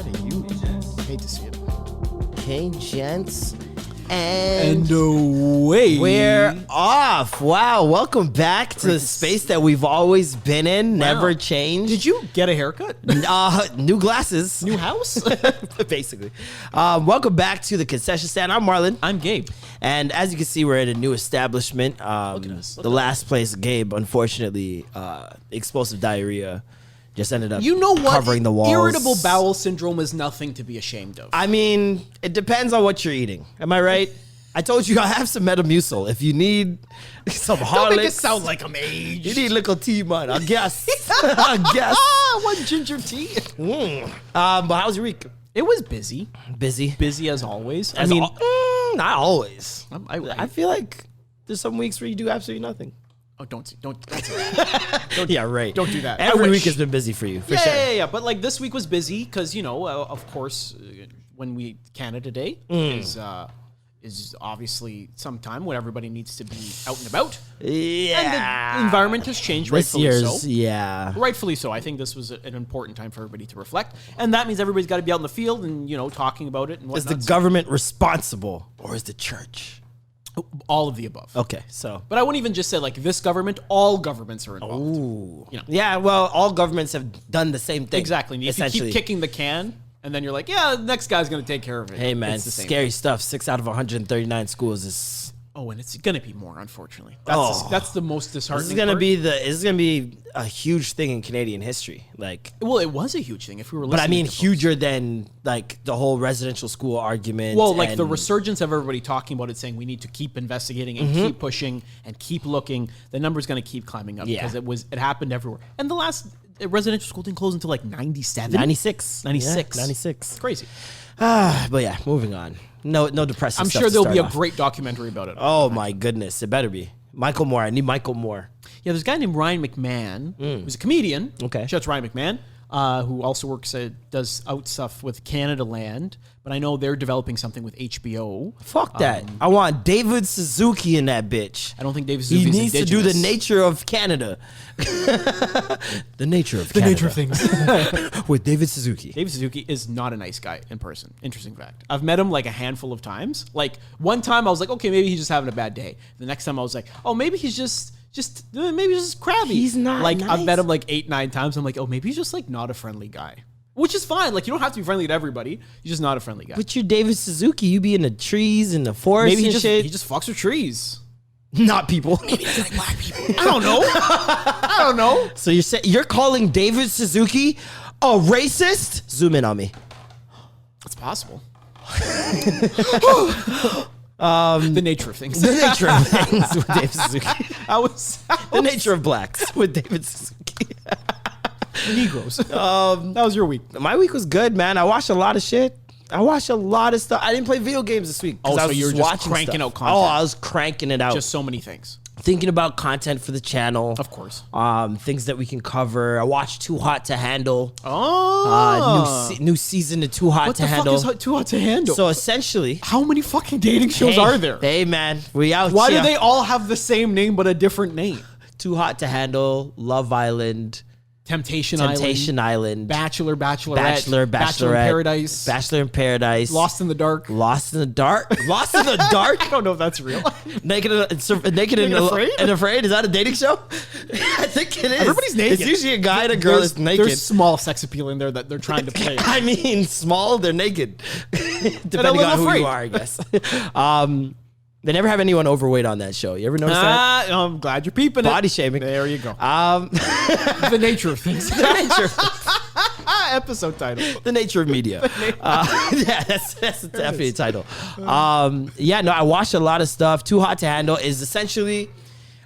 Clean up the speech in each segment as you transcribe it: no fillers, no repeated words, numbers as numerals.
Hate to see it. Okay, gents. And away. we're off. Wow, welcome back to the space that we've always been in, never changed. Did you get a haircut? New glasses. New house? Basically. Welcome back to the Concession stand. I'm Marlon. I'm Gabe. And as you can see, we're in a new establishment. Look at us. The last place, Gabe, unfortunately, explosive diarrhea just ended up covering the walls. Irritable bowel syndrome is nothing to be ashamed of. I mean, it depends on what you're eating. Am I right? I told you I have some Metamucil. If you need some Horlicks. Don't make it sound like I'm aged. You need little tea, man. I guess. I guess. What ginger tea? But how's your week? It was busy. Busy? Busy as always. Not always. I I feel like there's some weeks where you do absolutely nothing. Oh, don't that's it. Yeah, right. Don't do that. Every week has been busy for you, for sure. Yeah. But like this week was busy because of course, when Canada Day is obviously some time when everybody needs to be out and about. Yeah. And the environment has changed, This rightfully year's, so. yeah. Rightfully so. I think this was an important time for everybody to reflect, and that means everybody's got to be out in the field and talking about it and Is whatnot. the government responsible, or is the church? All of the above. Okay, so. But I wouldn't even just say like this government. All governments are involved. Ooh. You know. Yeah, well, all governments have done the same thing. Exactly. If you essentially. keep kicking the can, and then you're like, yeah, the next guy's going to take care of it. Hey, man, It's the same scary thing. stuff. 6 out of 139 schools is. Oh, and it's going to be more, unfortunately. Oh. That's the most disheartening. This is gonna part. be this is gonna be a huge thing in Canadian history. Like, Well, it was a huge thing if we were. but I listening mean, to folks. huger than like the whole residential school argument. Well, like and the resurgence of everybody talking about it, saying we need to keep investigating and keep pushing and keep looking. The number's going to keep climbing up Yeah. because it happened everywhere. And the last residential school didn't close until like 97. 96, 96. Yeah, 96. Crazy. But yeah, moving on. No depressing. I'm stuff sure to there'll be start a off. great documentary about it. Oh my goodness, it better be Michael Moore. I need Michael Moore. Yeah, there's a guy named Ryan McMahon who's a comedian. Okay. Shout out to Ryan McMahon, who also does out stuff with Canada Land. But I know they're developing something with HBO. Fuck that. I want David Suzuki in that bitch. I don't think David He Suzuki's needs to do the indigenous. nature of Canada. The nature of The Canada. nature of things. With David Suzuki. David Suzuki is not a nice guy in person. Interesting fact. I've met him like a handful of times. Like one time I was like, okay, maybe he's just having a bad day. The next time I was like, oh, maybe he's just maybe he's just crabby. He's not like nice. I've met him like 8-9 times. I'm like, oh, maybe he's just like not a friendly guy. Which is fine. Like you don't have to be friendly to everybody. You're just not a friendly guy. But you're David Suzuki. You be in the trees and the forest Maybe and he shit. just fucks with trees. Not people. Maybe he like black people. I don't know. I don't know. So you're calling David Suzuki a racist? Zoom in on me. It's possible. The nature of things. The nature of things with David Suzuki. The Nature of blacks with David Suzuki. Negroes. That was your week. My week was good, man. I watched a lot of shit. I watched a lot of stuff. I didn't play video games this week. Oh, I so was you were just watching cranking stuff. out content. Oh, I was cranking it out. Just so many things. Thinking about content for the channel. Of course. Things that we can cover. I watched Too Hot to Handle. Oh. New season of Too Hot What to the Handle. fuck is too hot to handle? So essentially, how many fucking dating shows hey, are there? Hey man, we out Why here. do they all have the same name but a different name? Too Hot to Handle, Love Island, Temptation Island, Bachelor, Bachelorette, Bachelor in Paradise, Bachelor in Paradise, Lost in the Dark. Lost in the Dark, Lost in the Dark. I don't know if that's real. Naked and Afraid? and Afraid. Is that a dating show? I think it is. Everybody's naked. It's usually a guy and a girl that's naked. There's small sex appeal in there that they're trying to play. I mean, small, they're naked. Depending on who you are, I guess. They never have anyone overweight on that show. You ever notice that? I'm glad you're peeping it. Body shaming. There you go. The nature of things. nature of Episode title. The nature of media. Yeah, that's definitely a title. I watched a lot of stuff. Too Hot to Handle is essentially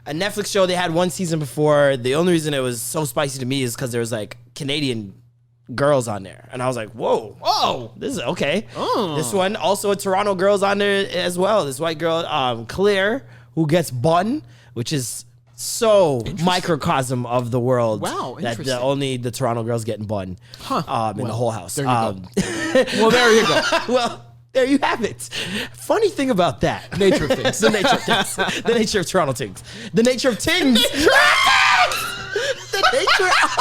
a Netflix show. They had one season before. The only reason it was so spicy to me is because there was like Canadian girls on there, and I was like, whoa, this is okay. This one also a Toronto girl's on there as well. This white girl, Claire, who gets bun, which is so microcosm of the world. Wow, that interesting. only the Toronto girls getting bun in the whole house. There you go. Well, there you go. Well, there you have it. Funny thing about that. Nature of things. The nature of things. The nature of Toronto Tings. The nature of Tings. The nature of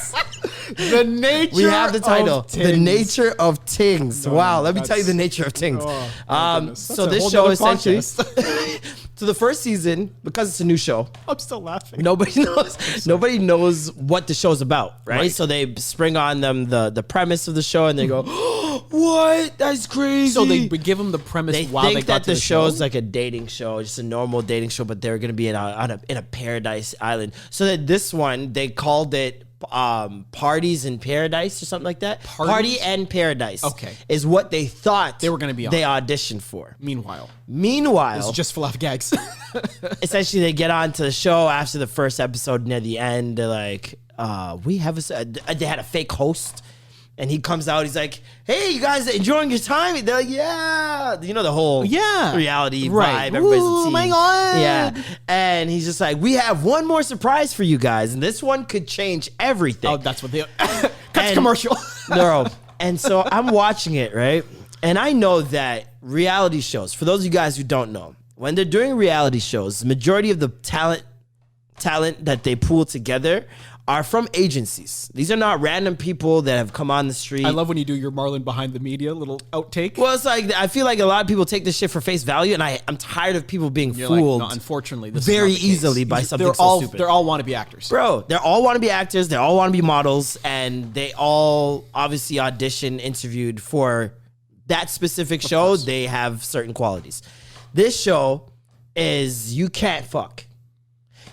Tings. The Nature We have the title, of The Tings. Nature of Tings. Wow, let me tell you the that's- nature of Tings. Oh, my goodness. So That's a this whole show nother essentially, podcast. so the first season, because it's a new show, I'm still laughing. nobody knows what the show's about, right? Right. So they spring on them the premise of the show, and they go, "What? That's crazy." So they give them the premise They while think they got that to the the show's show? like a dating show, just a normal dating show, but they're gonna be in a paradise island. So that this one they called it Parties in Paradise or something like that. Parties? Party and Paradise. Okay. Is what they thought They were gonna be on. They auditioned for. Meanwhile, Meanwhile, it's just for laugh gags. essentially they get on to the show after the first episode. Near the end, they're like, "We have they had a fake host." And he comes out, he's like, "Hey, you guys enjoying your time?" They're like, "Yeah." You know, the whole reality Right. vibe. Everybody's Ooh, a team. my God. Yeah. And he's just like, "We have one more surprise for you guys. And this one could change everything." Oh, that's what they. Cut And- commercial. No. And so I'm watching it, right? And I know that reality shows, for those of you guys who don't know, when they're doing reality shows, the majority of the talent that they pool together are from agencies. These are not random people that have come on the street. I love when you do your Marlon behind the media little outtake. Well, it's like, I feel like a lot of people take this shit for face value, and I'm tired of people being You're like, fooled no, unfortunately, this very is not the case. easily by something they're so all, stupid. They're all wannabe actors. Bro, they all want to be actors, they all want to be models, and they all obviously interviewed for that specific show. They have certain qualities. This show is you can't fuck.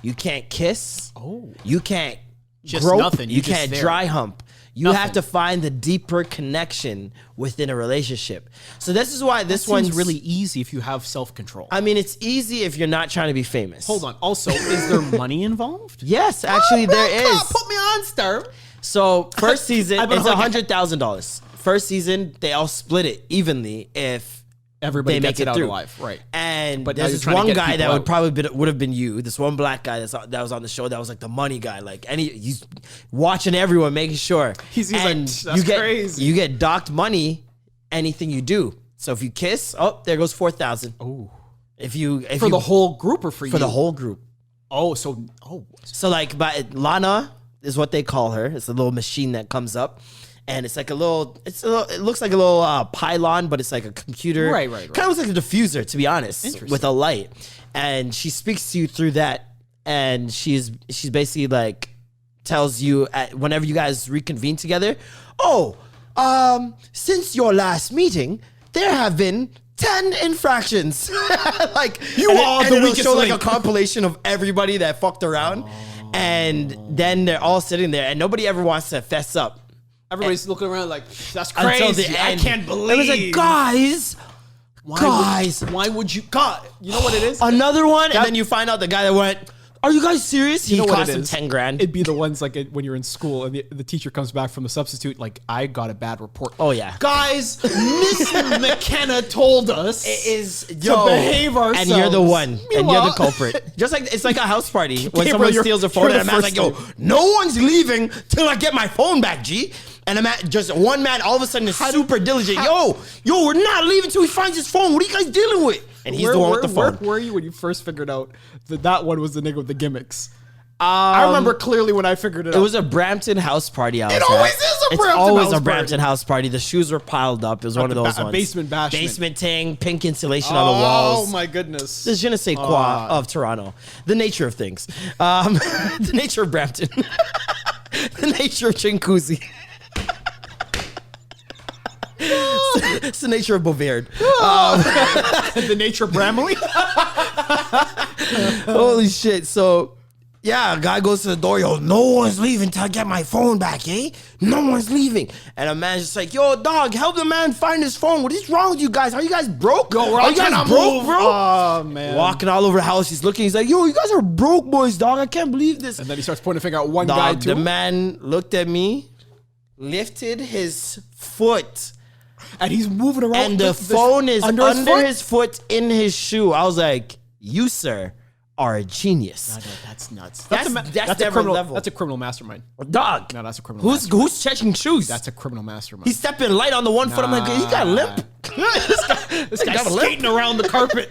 You can't kiss. Oh. You can't Just grope. nothing. You You're just can't there. dry hump. You Nothing. have to find the deeper connection within a relationship. So this is why this This one's one's really easy if you have self-control. I mean, it's easy if you're not trying to be famous. Hold on. Also, is there money involved? Yes, actually there is. Put me on, star. So first season I've been is like- $100,000. First season they all split it evenly if Everybody they gets make it out through. alive, right? And But now there's you're this trying to one get guy people that would out. probably would have been you. This one black guy that was on the show that was like the money guy. Like he's watching everyone, making sure. He's like, and "That's crazy." You get docked money anything you do. So if you kiss, there goes 4,000. Oh, If you for the whole group or for you? for the whole group. Oh, So like, but Lana is what they call her. It's a little machine that comes up, and it's like it looks like a little pylon, but it's like a computer. Right. Kind of looks like a diffuser, to be honest, Interesting. with a light. And she speaks to you through that, and she's basically like tells you whenever you guys reconvene together, since your last meeting, there have been 10 infractions. Like You are the it'll weakest show like a link. compilation of everybody that fucked around. And then they're all sitting there and nobody ever wants to fess up. everybody's looking around like, that's Until crazy. the I end. can't believe. It was like, guys, Why would you? God, you know what it is? another one. And then you find out the guy that went, are you guys serious? He You know what cost it him is? 10 grand. It'd be the ones like when you're in school and the teacher comes back from the substitute, like, I got a bad report. Oh, yeah. Guys, Miss McKenna told us Is to behave ourselves. and you're the one, and you're the Meanwhile- culprit. Just like it's like a house party when Gabriel, someone you're- steals a phone, you're and a the man's like, first "Yo, one. no one's leaving till I get my phone back, G." And a man, just one man, all of a sudden is super diligent. Yo, we're not leaving till he finds his phone. What are you guys dealing with? And he's the one with the phone. Where were you when you first figured out that one was the nigga with the gimmicks? I remember clearly when I figured it out. It was a Brampton house party. It always is a Brampton It's always house a Brampton party. house party. The shoes were piled up. It was one of those a ones. basement bashment. Basement ting, pink insulation on the walls. Oh my goodness. The je ne sais quoi of Toronto. The nature of things. The nature of Brampton. The nature of Chinguacousy. It's the nature of Bovaird. The nature of Bramley. Holy shit. So, yeah, a guy goes to the door. Yo, no one's leaving till I get my phone back, eh? No one's leaving. And a man's just like, yo, dog, help the man find his phone. What is wrong with you guys? Are you guys broke? Yo, we're Are all you guys trying to broke, move. bro? Oh, man. Walking all over the house. He's looking. He's like, yo, you guys are broke boys, dog. I can't believe this. And then he starts pointing a finger at one guy, Dog, too. the man looked at me, lifted his foot, And he's moving around. and the with phone is under foot? his foot in his shoe. I was like, you, sir, are a genius. No, that's nuts. That's a never criminal level. That's a criminal mastermind. Dog. No, that's a criminal Who's checking shoes? That's a criminal mastermind. He's stepping light on the one foot. I'm like, he got a limp. This guy's got a limp. skating around the carpet.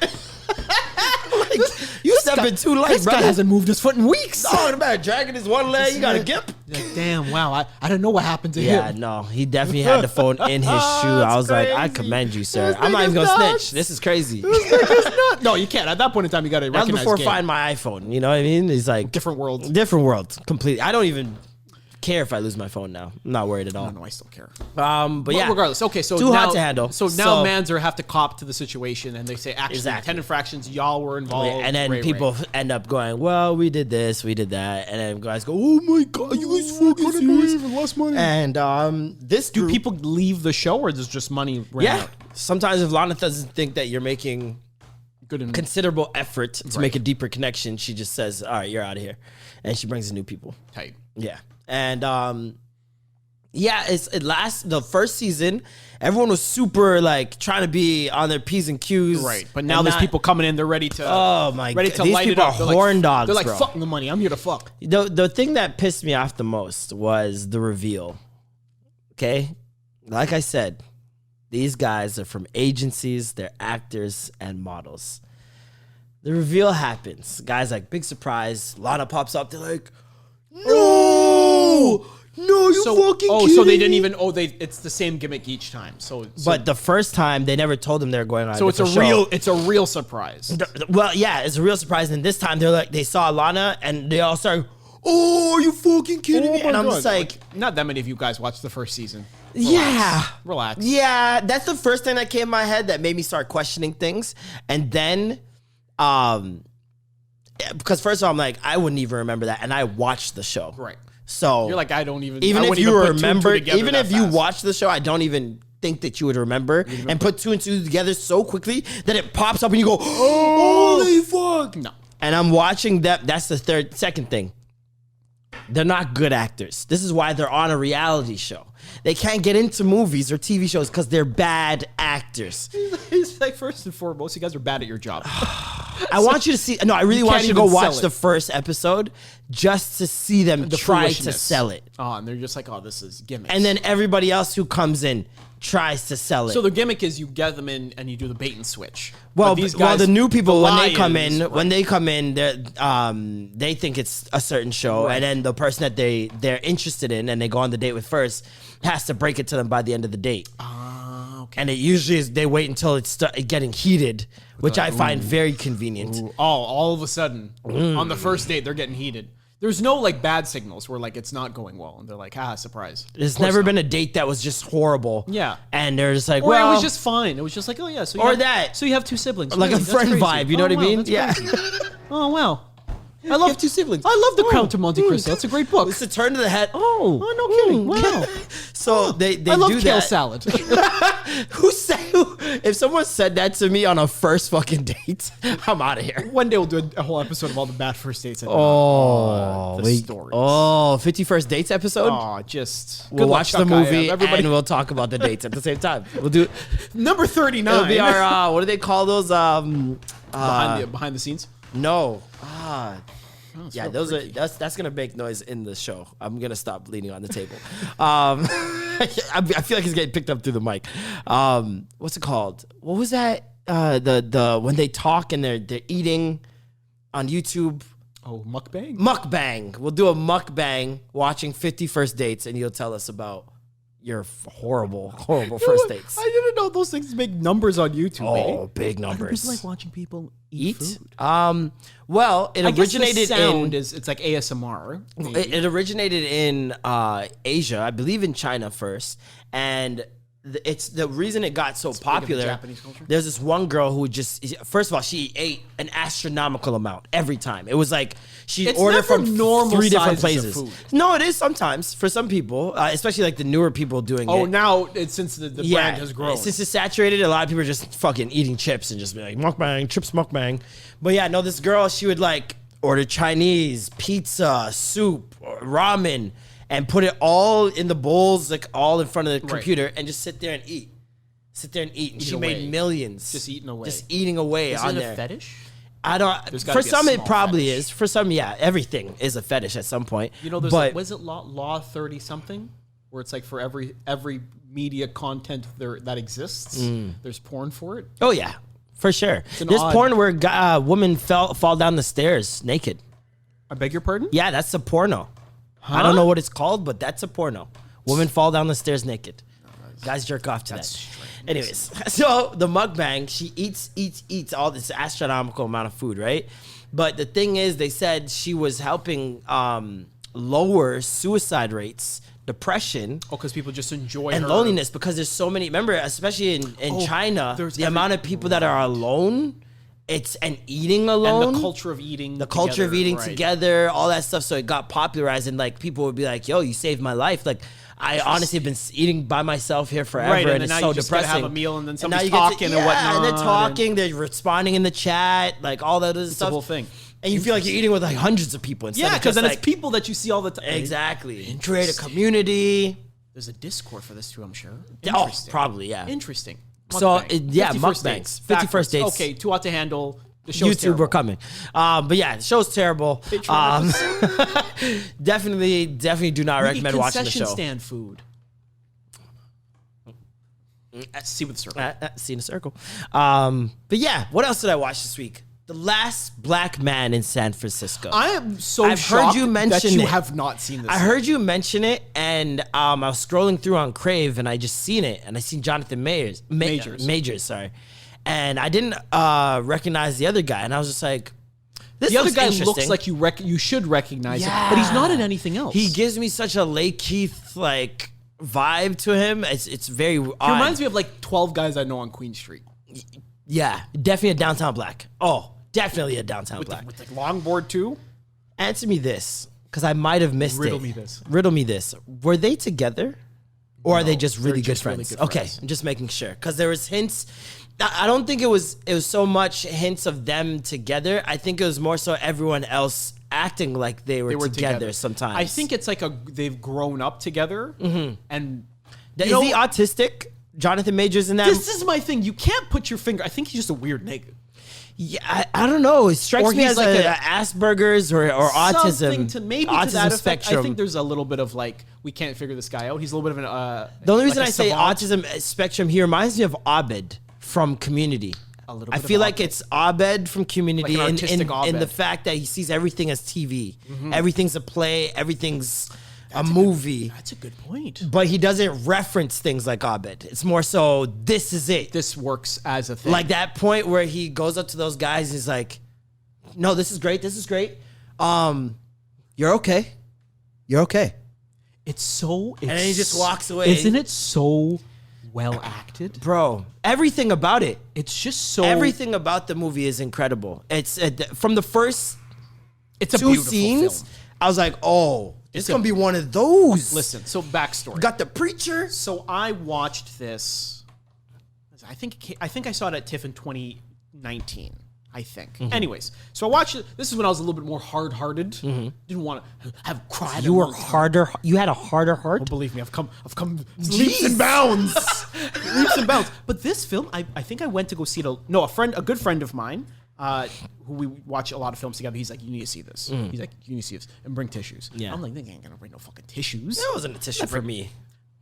Like, you step in too late, This bro. guy hasn't moved his foot in weeks. Oh, the man dragging his one leg. You got a gimp. Like, damn, wow. I didn't know what happened to Yeah, him. no, he definitely had the phone in his shoe. I was like, I crazy. commend you, sir. This I'm not even nigga's gonna nuts. snitch. This is crazy. No, you can't. At that point in time, you got to That was recognize before game. Find My iPhone. You know what I mean? He's like Different worlds. different world completely. I don't even care if I lose my phone now. I'm not worried at all. No, I still care. But yeah, Regardless, okay, so too now, hot to handle. So now Manzer have to cop to the situation, and they say, actually, Exactly. 10 infractions, y'all were involved. and then Ray, people Ray. end up going, well, we did this, we did that, and then guys go, oh my god, you guys fucking serious? lost money. And this Do group, people leave the show, or does just money ran yeah. out? Sometimes if Lana doesn't think that you're making Good and considerable effort to make a deeper connection, she just says, all right, you're out of here, and she brings in new people. tight. Yeah, and yeah, the first season, everyone was super like trying to be on their P's and Q's. Right, but now and there's not- people coming in, they're ready to Oh my ready god, to these light people it are up. They're horn like, dogs, They're like, bro. fuck the money, I'm here to fuck. The thing that pissed me off the most was the reveal. Okay, like I said, these guys are from agencies, they're actors and models. The reveal happens. Guys like, big surprise. Lana pops up. They're like, no, you fucking kidding so they me? didn't even it's the same gimmick each time. So But the first time, they never told them they were going on. so it's a different show. real surprise. Well, yeah, it's a real surprise. And this time, they saw Lana and they all started, oh, are you fucking kidding me? And I'm just like, not that many of you guys watched the first season. yeah. Relax. Yeah, that's the first thing that came in my head that made me start questioning things. And then, because first of all, I'm like, I wouldn't even remember that. And I watched the show. Right. So You're like, I don't even. even I if wouldn't you even put two and two remember, together even that if you fast. watched the show, I don't even think that you would remember and put two and two together so quickly that it pops up and you go, holy fuck. No. And I'm watching that. That's the second thing. They're not good actors. This is why they're on a reality show. They can't get into movies or TV shows because they're bad actors. It's like, first and foremost, you guys are bad at your job. I want you to see. No, I really want can't you to go even watch sell it. the first episode just to see them try to foolishness. sell it. Oh, and they're just like, oh, this is gimmicks. And then everybody else who comes in tries to sell it. So the gimmick is you get them in and you do the bait and switch. Well, But these guys, the new people the when they come lions, in, right. when they come in, they think it's a certain show, Right. and then the person that they're interested in and they go on the date with first has to break it to them by the end of the date. Okay. And it usually is they wait until it's getting heated, which I find very convenient. Oh, all of a sudden, on the first date, they're getting heated. There's no like bad signals where like it's not going well, and they're like, haha, surprise. There's never been a date that was just horrible. Yeah. And they're just like, Or well, it was just fine. It was just like, oh yeah, so you Or have, that. So you have two siblings, like Really? a That's friend crazy. vibe, you know Oh, what I wow, mean? that's Yeah. crazy. Oh wow. I love two siblings. I love the Oh, Count of Monte Cristo. It's a great book. It's a turn to the head. Oh, no kidding. Wow. So they I love do kale that. salad. If someone said that to me on a first fucking date, I'm out of here. One day we'll do a whole episode of all the bad first dates. And the stories. 51st dates episode. Oh, just We'll good luck, watch the Chuck. movie Everybody, and we'll talk about the dates at the same time. We'll do. number 39. It'll be our what do they call those? behind the scenes. No. Yeah, so those freaky. are that's gonna make noise in the show. I'm gonna stop leaning on the table. I feel like it's getting picked up through the mic. What's it called? What was that? The when they talk and they're eating on YouTube. Oh, mukbang. Mukbang. We'll do a mukbang watching 50 First Dates, and you'll tell us about your horrible first dates. I didn't know those things make numbers on YouTube. Oh, eh? big Why do numbers. people like watching people eat Eat? food? Well, it I guess originated the sound in. it's like ASMR. maybe. It originated in Asia, I believe in China first, and it's the reason it got so big in the popular. Japanese culture? There's this one girl who just first of all she ate an astronomical amount every time. It was like she It's ordered never from normal 3 different sizes of places. food. No, it is sometimes for some people, especially like the newer people doing Oh, it. now it's since the brand has grown. Since it's saturated, a lot of people are just fucking eating chips and just be like, mukbang, chips mukbang. But yeah, no, this girl, she would like order Chinese, pizza, soup, or ramen, and put it all in the bowls, like all in front of the computer, and just sit there and eat. And she away. made millions. Just eating away. Just eating away Is on it there. a fetish? I don't. There's gotta For be a some, it small probably fetish. is. For some, yeah, everything is a fetish at some point. You know, there's but was it law 30 something where it's like for every media content there that exists, there's porn for it. oh yeah, for sure. an There's odd- porn where women fall down the stairs naked. I beg your pardon? Yeah, that's a porno. I don't know what it's called, but that's a porno. Women fall down the stairs naked. Guys jerk off to that. strange. Anyways, so the mukbang, she eats all this astronomical amount of food, right? But the thing is, they said she was helping lower suicide rates, depression, Oh, because people just enjoy and her. loneliness because there's so many. Remember, especially in China, there's the amount of people that are alone, and eating alone, And the culture of eating right. together, all that stuff. So it got popularized, and like people would be like, "Yo, you saved my life!" Like I honestly have been eating by myself here forever, Right, and then it's now so you just gotta depressing. have a meal, and then now somebody's you get to- talking and whatnot. and they're talking, they're responding in the chat, like all that other It's stuff. the whole thing. And you feel like you're eating with like hundreds of people instead Yeah, of because just then like, it's people that you see all the time. exactly create a community. There's a Discord for this too, I'm sure. Oh, Interesting. probably, yeah. Interesting. So, Mukbang. yeah, 51st mukbangs. dates. 51st Backwards. dates. Okay, too hot to handle. The show's YouTube, terrible. we're coming. But yeah, the show's terrible. Definitely do not recommend watching the concession show. stand food. See with the circle. See in a circle. But yeah, what else did I watch this week? The Last Black Man in San Francisco. I am so I've heard shocked you that mention you it. have not seen this. I heard you mention it, and I was scrolling through on Crave, and I just seen it, and I seen Jonathan Majors, sorry, and I didn't recognize the other guy, and I was just like, this the other looks guy interesting. looks like you should recognize him, but he's not in anything else. He gives me such a Lake Keith like vibe to him. It's very odd. He reminds me of like 12 guys I know on Queen Street. Yeah, definitely a downtown black. Oh, definitely a downtown black. With like longboard too. Answer me this, because I might have missed Riddle it. me this. Riddle me this. Were they together? Or are they just really good just really friends? good Okay, friends. I'm just making sure. Because there was hints. I don't think it was so much hints of them together. I think it was more so everyone else acting like they were together sometimes. I think it's like they've grown up together, and Is he autistic? Jonathan Majors in that? this is my thing. You can't put your finger. I think he's just a weird nigga. Yeah, I don't know. It strikes Or me he's as like a a- Asperger's or autism. Something to maybe autism to that effect. spectrum. I think there's a little bit of like we can't figure this guy out. He's a little bit of an. The only reason like I a say savant. autism spectrum, he reminds me of Abed from Community. A little I bit of feel like Abed. it's Abed from Community Like an artistic in the Abed. fact that he sees everything as TV. Everything's a play, everything's a movie. That's a good point. But he doesn't reference things like Abed. It's more so, this is it. This works as a thing. Like that point where he goes up to those guys and is like, no, this is great. This is great. You're okay. You're okay. it's so. And then he just walks away. Isn't it so well acted? Bro, everything about it. It's just so. Everything about the movie is incredible. It's from the first It's a two beautiful scenes. film. I was like, oh, it's It's a- gonna be one of those. Listen. So backstory. Got the preacher. So I watched this. I think I saw it at TIFF in 2019. I think. Anyways, so I watched it. This is when I was a little bit more hard-hearted. Didn't want to have cried. You were amongst- harder. You had a harder heart. Oh, believe me, I've come leaps and bounds, leaps and bounds. But this film, I think I went to go see it. A good friend of mine, who we watch a lot of films together. He's like, you need to see this. He's like, you need to see this and bring tissues. Yeah. I'm like, they ain't gonna bring no fucking tissues. That wasn't a tissue for me.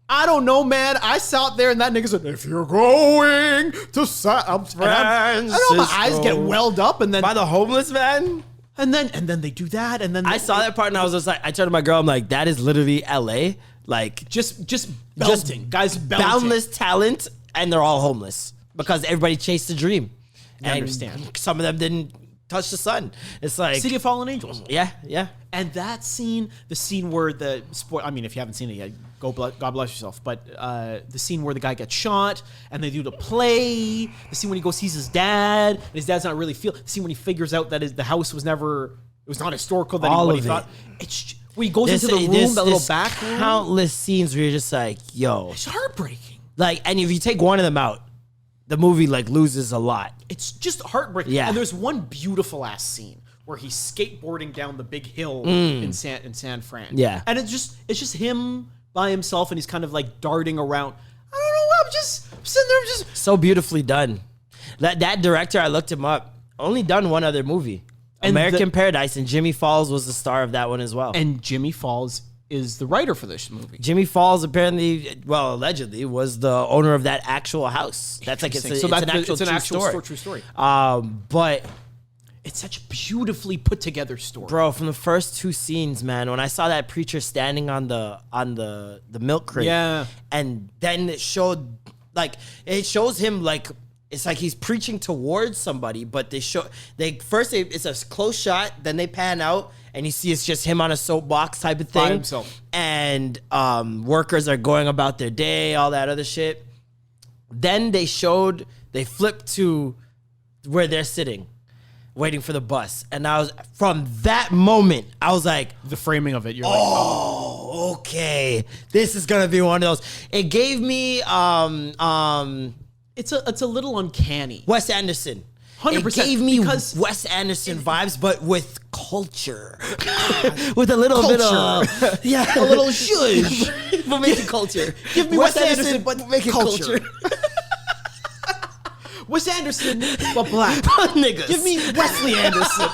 I don't know, man. I sat there and that nigga said, if you're going to I know my eyes get welled up and then By the homeless man. and then they do that and then I saw that part and I was just like, I turned to my girl. I'm like, that is literally LA. Like just belting. Guys belting. boundless talent, and they're all homeless because everybody chased the dream. I And understand. Some of them didn't touch the sun. It's like, City of Fallen Angels. yeah. And that scene, the scene where I mean, if you haven't seen it yet, God bless yourself. But the scene where the guy gets shot and they do the play, the scene when he goes sees his dad, and his dad's not really the scene when he figures out that the house was not historical that All what he of it. thought. It's when he goes into the room, that little back room. Countless scenes where you're just like, yo, It's heartbreaking. like, and if you take one of them out, the movie like loses a lot. It's just heartbreaking. Yeah. And there's one beautiful ass scene where he's skateboarding down the big hill in San Fran. Yeah. And it's just him by himself and he's kind of like darting around. I don't know, I'm sitting there just So beautifully done. That director, I looked him up, only done one other movie. And American Paradise, and Jimmy Falls was the star of that one as well. and Jimmy Falls is the writer for this movie. Jimmy Falls apparently, well, allegedly, was the owner of that actual house. That's like it's an actual true story. But it's such a beautifully put together story, bro. From the first 2 scenes, man, when I saw that preacher standing on the milk crate, and then it shows him like. It's like he's preaching towards somebody, but it's a close shot, then they pan out, and you see it's just him on a soapbox type of thing. By himself. And workers are going about their day, all that other shit. Then they flipped to where they're sitting, waiting for the bus. And from that moment, I was like, the framing of it, you're okay, this is gonna be one of those. It gave me It's a little uncanny. Wes Anderson. 100%. It gave me Wes Anderson vibes, but with culture. With a little bit of... a little shush. But make it culture. Give me Wes Anderson, but make it culture. Wes Anderson, but black. Niggas. Give me Wesley Anderson.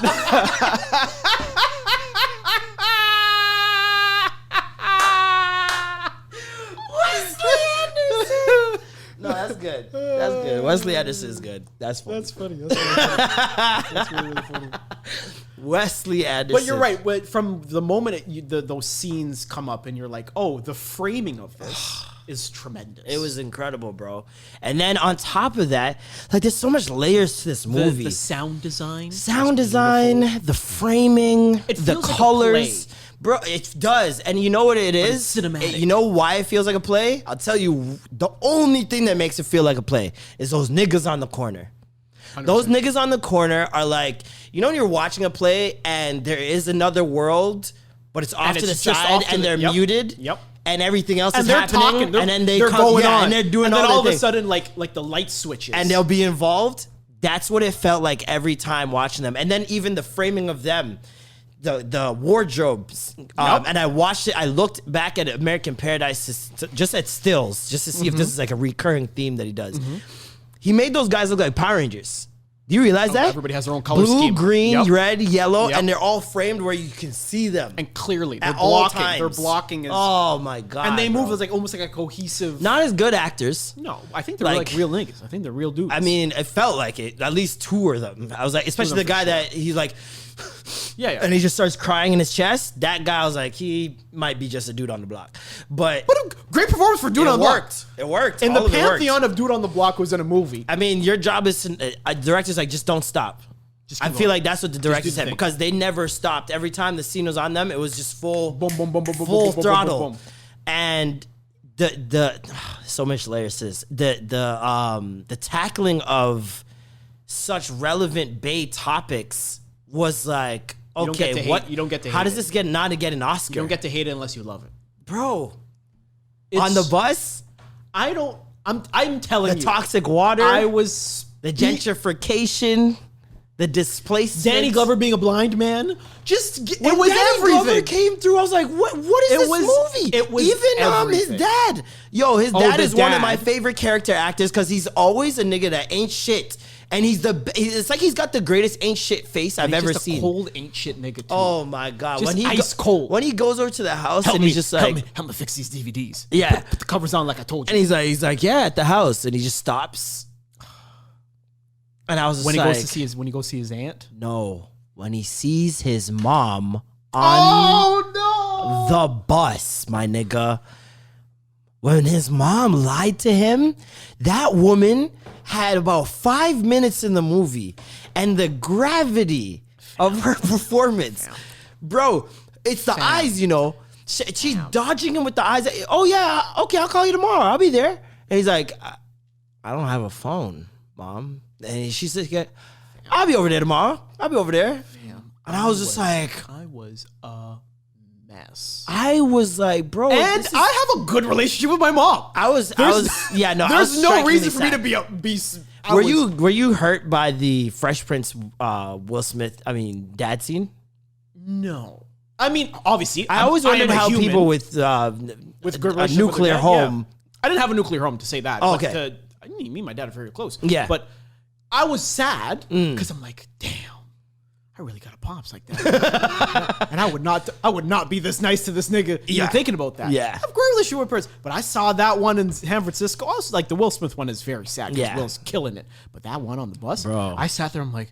No, that's good. That's good. Wesley Anderson is good. That's funny. That's funny. That's really funny. Wesley Anderson. But you're right. But from the moment those scenes come up, and you're like, oh, the framing of this is tremendous. It was incredible, bro. And then on top of that, like, there's so much layers to this movie. The sound design. The framing, the colors. Like bro, it does. And you know what it is? It's cinematic. You know why it feels like a play? I'll tell you, the only thing that makes it feel like a play is those niggas on the corner. 100%. Those niggas on the corner are like, you know when you're watching a play and there is another world, but it's off to the side and they're muted? Yep. And everything else and is they're happening, talking, and then they're going on, and they're doing and then all of a thing. sudden, like the light switches, and they'll be involved. That's what it felt like every time watching them, and then even the framing of them, the wardrobes. And I watched it. I looked back at American Paradise just at stills, just to see if this is like a recurring theme that he does. He made those guys look like Power Rangers. Do you realize that? Everybody has their own color Blue, scheme. green, red, yellow, and they're all framed where you can see them. And clearly, they're at all blocking. times. They're blocking. Oh my god! And they move as almost like a cohesive. Not as good actors. No, I think they're like real niggas. I think they're real dudes. I mean, it felt like it. At least 2 of them. I was like, especially the guy that he's like. Yeah, and he just starts crying in his chest. That guy, I was like, he might be just a dude on the block. But a great performance for dude on the block. It worked. And the pantheon of dude on the block was in a movie. I mean, your job is to, director's like, just don't stop. I feel like that's what the director said, because they never stopped. Every time the scene was on them, it was just full throttle. And the so much layers to this. The tackling of such relevant Bay topics was like, okay, what? You don't get to hate how does this get an Oscar? You don't get to hate it unless you love it, bro. On the bus, I'm telling you, the toxic water. The gentrification. The displacement. Danny Glover being a blind man. It was Danny everything. Glover came through, I was like, what is this movie? It was even his dad. Yo, his dad is one of my dad. favorite character actors, because he's always a nigga that ain't shit. And it's like he's got the greatest ain't shit face I've ever seen. Cold ain't shit nigga too. Oh my god. Just ice cold. When he goes over to the house and he's just like, help me fix these DVDs. Yeah. Put the covers on like I told you. And he's like, yeah, at the house. And he just stops. And I was just when like, he goes see his aunt? No. When he sees his mom on the bus, my nigga. When his mom lied to him, that woman had about 5 minutes in the movie. And the gravity of her performance. Bro, it's the eyes, you know. She's dodging him with the eyes. Oh, yeah, okay, I'll call you tomorrow. I'll be there. And he's like, I don't have a phone, Mom. And she's like, I'll be over there tomorrow. I'll be over there. And I was just like, I was a mess. I was like, bro. And I have a good relationship with my mom. There's no reason for me to be. Were you hurt by the Fresh Prince Will Smith, dad scene? No. I mean, obviously. I always wondered how people with a nuclear home. Yeah. I didn't have a nuclear home to say that. Oh, okay. Me and my dad are very close. Yeah. But I was sad because I'm like, damn. I really got a pops like that. And I would not be this nice to this nigga even thinking about that. Yeah. I have a great relationship with person. But I saw that one in San Francisco. Also, like the Will Smith one is very sad because Will's killing it. But that one on the bus, bro, I sat there, I'm like,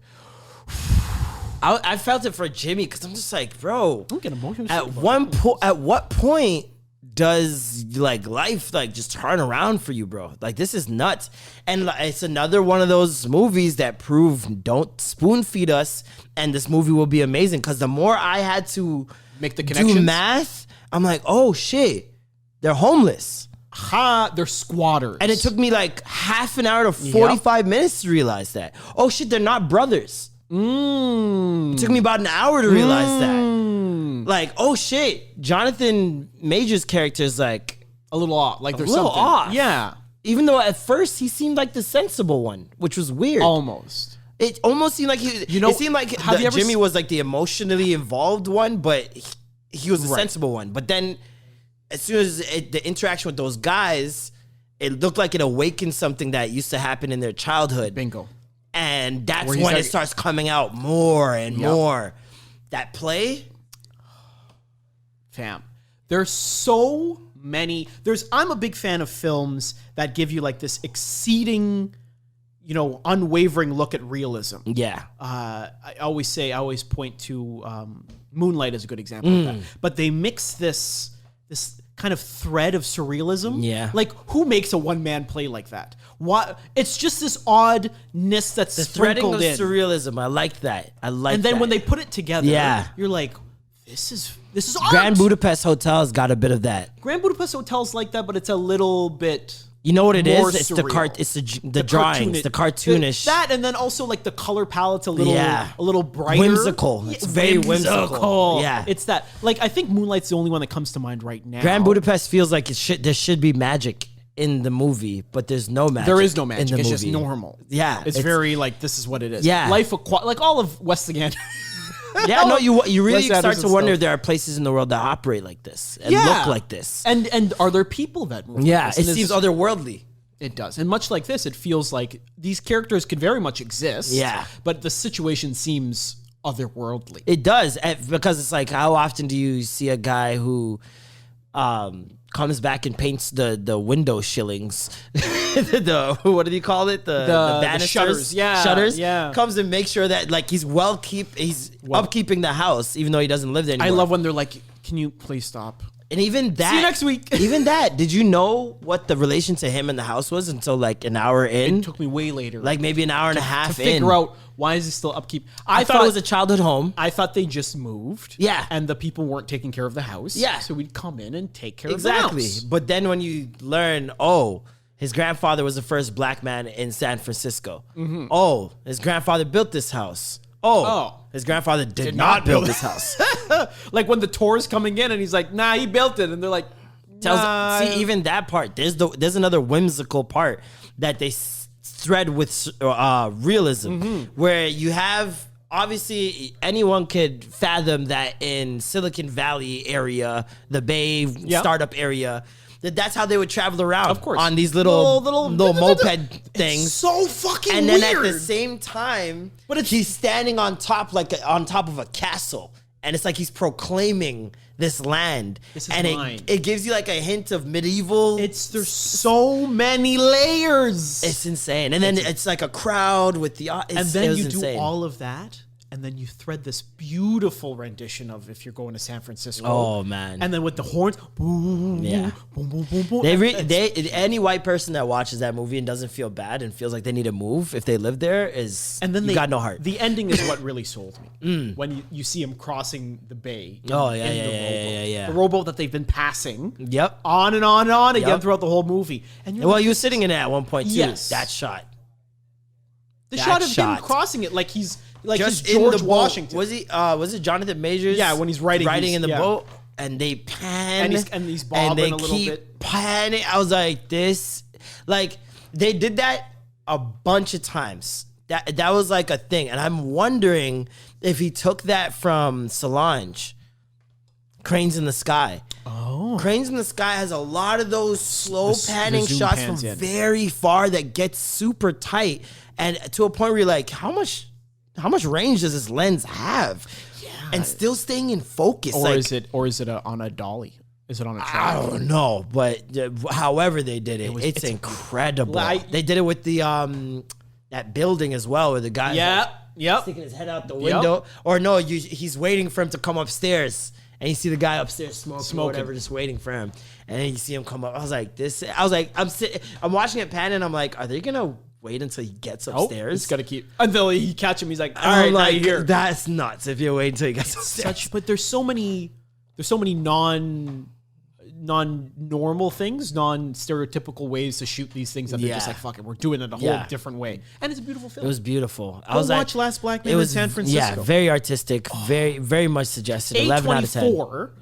I felt it for Jimmy because I'm just like, bro, I'm getting emotional. at what point does like life like just turn around for you, bro? Like this is nuts. And it's another one of those movies that prove don't spoon feed us, and this movie will be amazing. Because the more I had to make the connections, do math, I'm like, oh shit, they're homeless. They're squatters. And it took me like half an hour to 45 minutes to realize that. Oh shit, they're not brothers. It took me about an hour to realize that. Like, oh shit, Jonathan Major's character is like a little off. Like there's a little something off. Yeah. Even though at first he seemed like the sensible one, which was weird. Almost. It almost seemed like it seemed like Jimmy was like the emotionally involved one, but he was the sensible one. But then as soon as the interaction with those guys, it looked like it awakened something that used to happen in their childhood. Bingo. And that's when it starts coming out more and more. That play? Fam. There's so many. I'm a big fan of films that give you like this exceeding, unwavering look at realism. Yeah. I always point to Moonlight as a good example of that. But they mix this kind of thread of surrealism. Yeah. Like, who makes a one-man play like that? What? It's just this oddness that's the threading sprinkled of in. surrealism. I like that. And then when they put it together, you're like, this is art. Grand Budapest Hotel's got a bit of that. Grand Budapest Hotel's like that, but it's a little bit. You know what it more is? It's surreal. it's the drawings, the cartoonish. That, and then also like the color palette's a little brighter. Whimsical. It's very whimsical. Yeah. It's that. Like, I think Moonlight's the only one that comes to mind right now. Grand Budapest feels like there should be magic in the movie, but there's no magic. There is no magic. In the it's movie. just normal. Yeah. It's very like, this is what it is. Yeah. Like all of Westinghouse. Yeah, no, you really Wes start to Anderson wonder stuff. if there are places in the world that operate like this and look like this. And are there people that move Yeah, like it this? seems otherworldly. It does. And much like this, it feels like these characters could very much exist. Yeah. But the situation seems otherworldly. It does, because it's like, how often do you see a guy who comes back and paints the window shillings? What do you call it? The banisters? Shutters. Yeah. Shutters. Yeah. Comes and makes sure that like he's upkeeping the house, even though he doesn't live there anymore. I love when they're like, can you please stop? And even that. See you next week. Even that. Did you know what the relation to him and the house was until like an hour in? It took me way later. Like maybe an hour and a half to figure out why is he still upkeep. I thought it was a childhood home. I thought they just moved. Yeah. And the people weren't taking care of the house. Yeah. So we'd come in and take care Exactly. of the house. But then when you learn, his grandfather was the first black man in San Francisco. Mm-hmm. Oh, his grandfather built this house. His grandfather did not build this house. Like when the tour's coming in and he's like, nah, he built it. And they're like, See, even that part, there's another whimsical part that they thread with realism, where you have, obviously, anyone could fathom that in Silicon Valley area, the Bay startup area, that's how they would travel around. Of course. On these little moped things. It's so fucking and then weird. at the same time, he's standing on top of a castle. And it's like he's proclaiming this land. This is and mine. It gives you like a hint of medieval. There's so many layers. It's insane. And then it's like a crowd with the. And then you insane. do all of that. And then you thread this beautiful rendition of If You're Going to San Francisco. Oh, man. And then with the horns. Boom, Yeah. Boom, boom, boom, boom. Any white person that watches that movie and doesn't feel bad and feels like they need to move if they live there you got no heart. The ending is what really sold me. When you see him crossing the bay. Oh, in the rowboat. yeah. The rowboat that they've been passing. Yep. On and on and on again throughout the whole movie. And Well, you were sitting in it at one point, too. Yes. That shot. The shot of him crossing it like he's just he's George in the Washington. Was he? Was it Jonathan Majors? Yeah, when he's riding in the boat, and they pan, and he's bobbing a little bit, panning. I was like, this, like they did that a bunch of times. That was like a thing, and I'm wondering if he took that from Solange, Cranes in the Sky. Oh, Cranes in the Sky has a lot of those slow panning zoom shots pans from in. very far that gets super tight, and to a point where you're like, how much how much range does this lens have? Yeah. And still staying in focus. Or like, is it on a dolly? Is it on a I track? don't know, but however they did it, it's incredible. They did it with the that building as well, where the guy Yep. sticking his head out the window. Or no, he's waiting for him to come upstairs, and you see the guy upstairs smoking. Or whatever, just waiting for him, and then you see him come up. I was like, I'm watching it pan, and I'm like, are they gonna wait until he gets upstairs? He's gotta keep until he catch him. He's like, all right, now you're here. That's nuts. If you wait until he gets upstairs. But there's so many non-normal things, non-stereotypical ways to shoot these things that they're just like, fuck it, we're doing it a whole different way. And it's a beautiful film. It was beautiful. I was watch Last Black Man in San Francisco. Yeah, very artistic, very, very much suggested. 11 out of 10. A24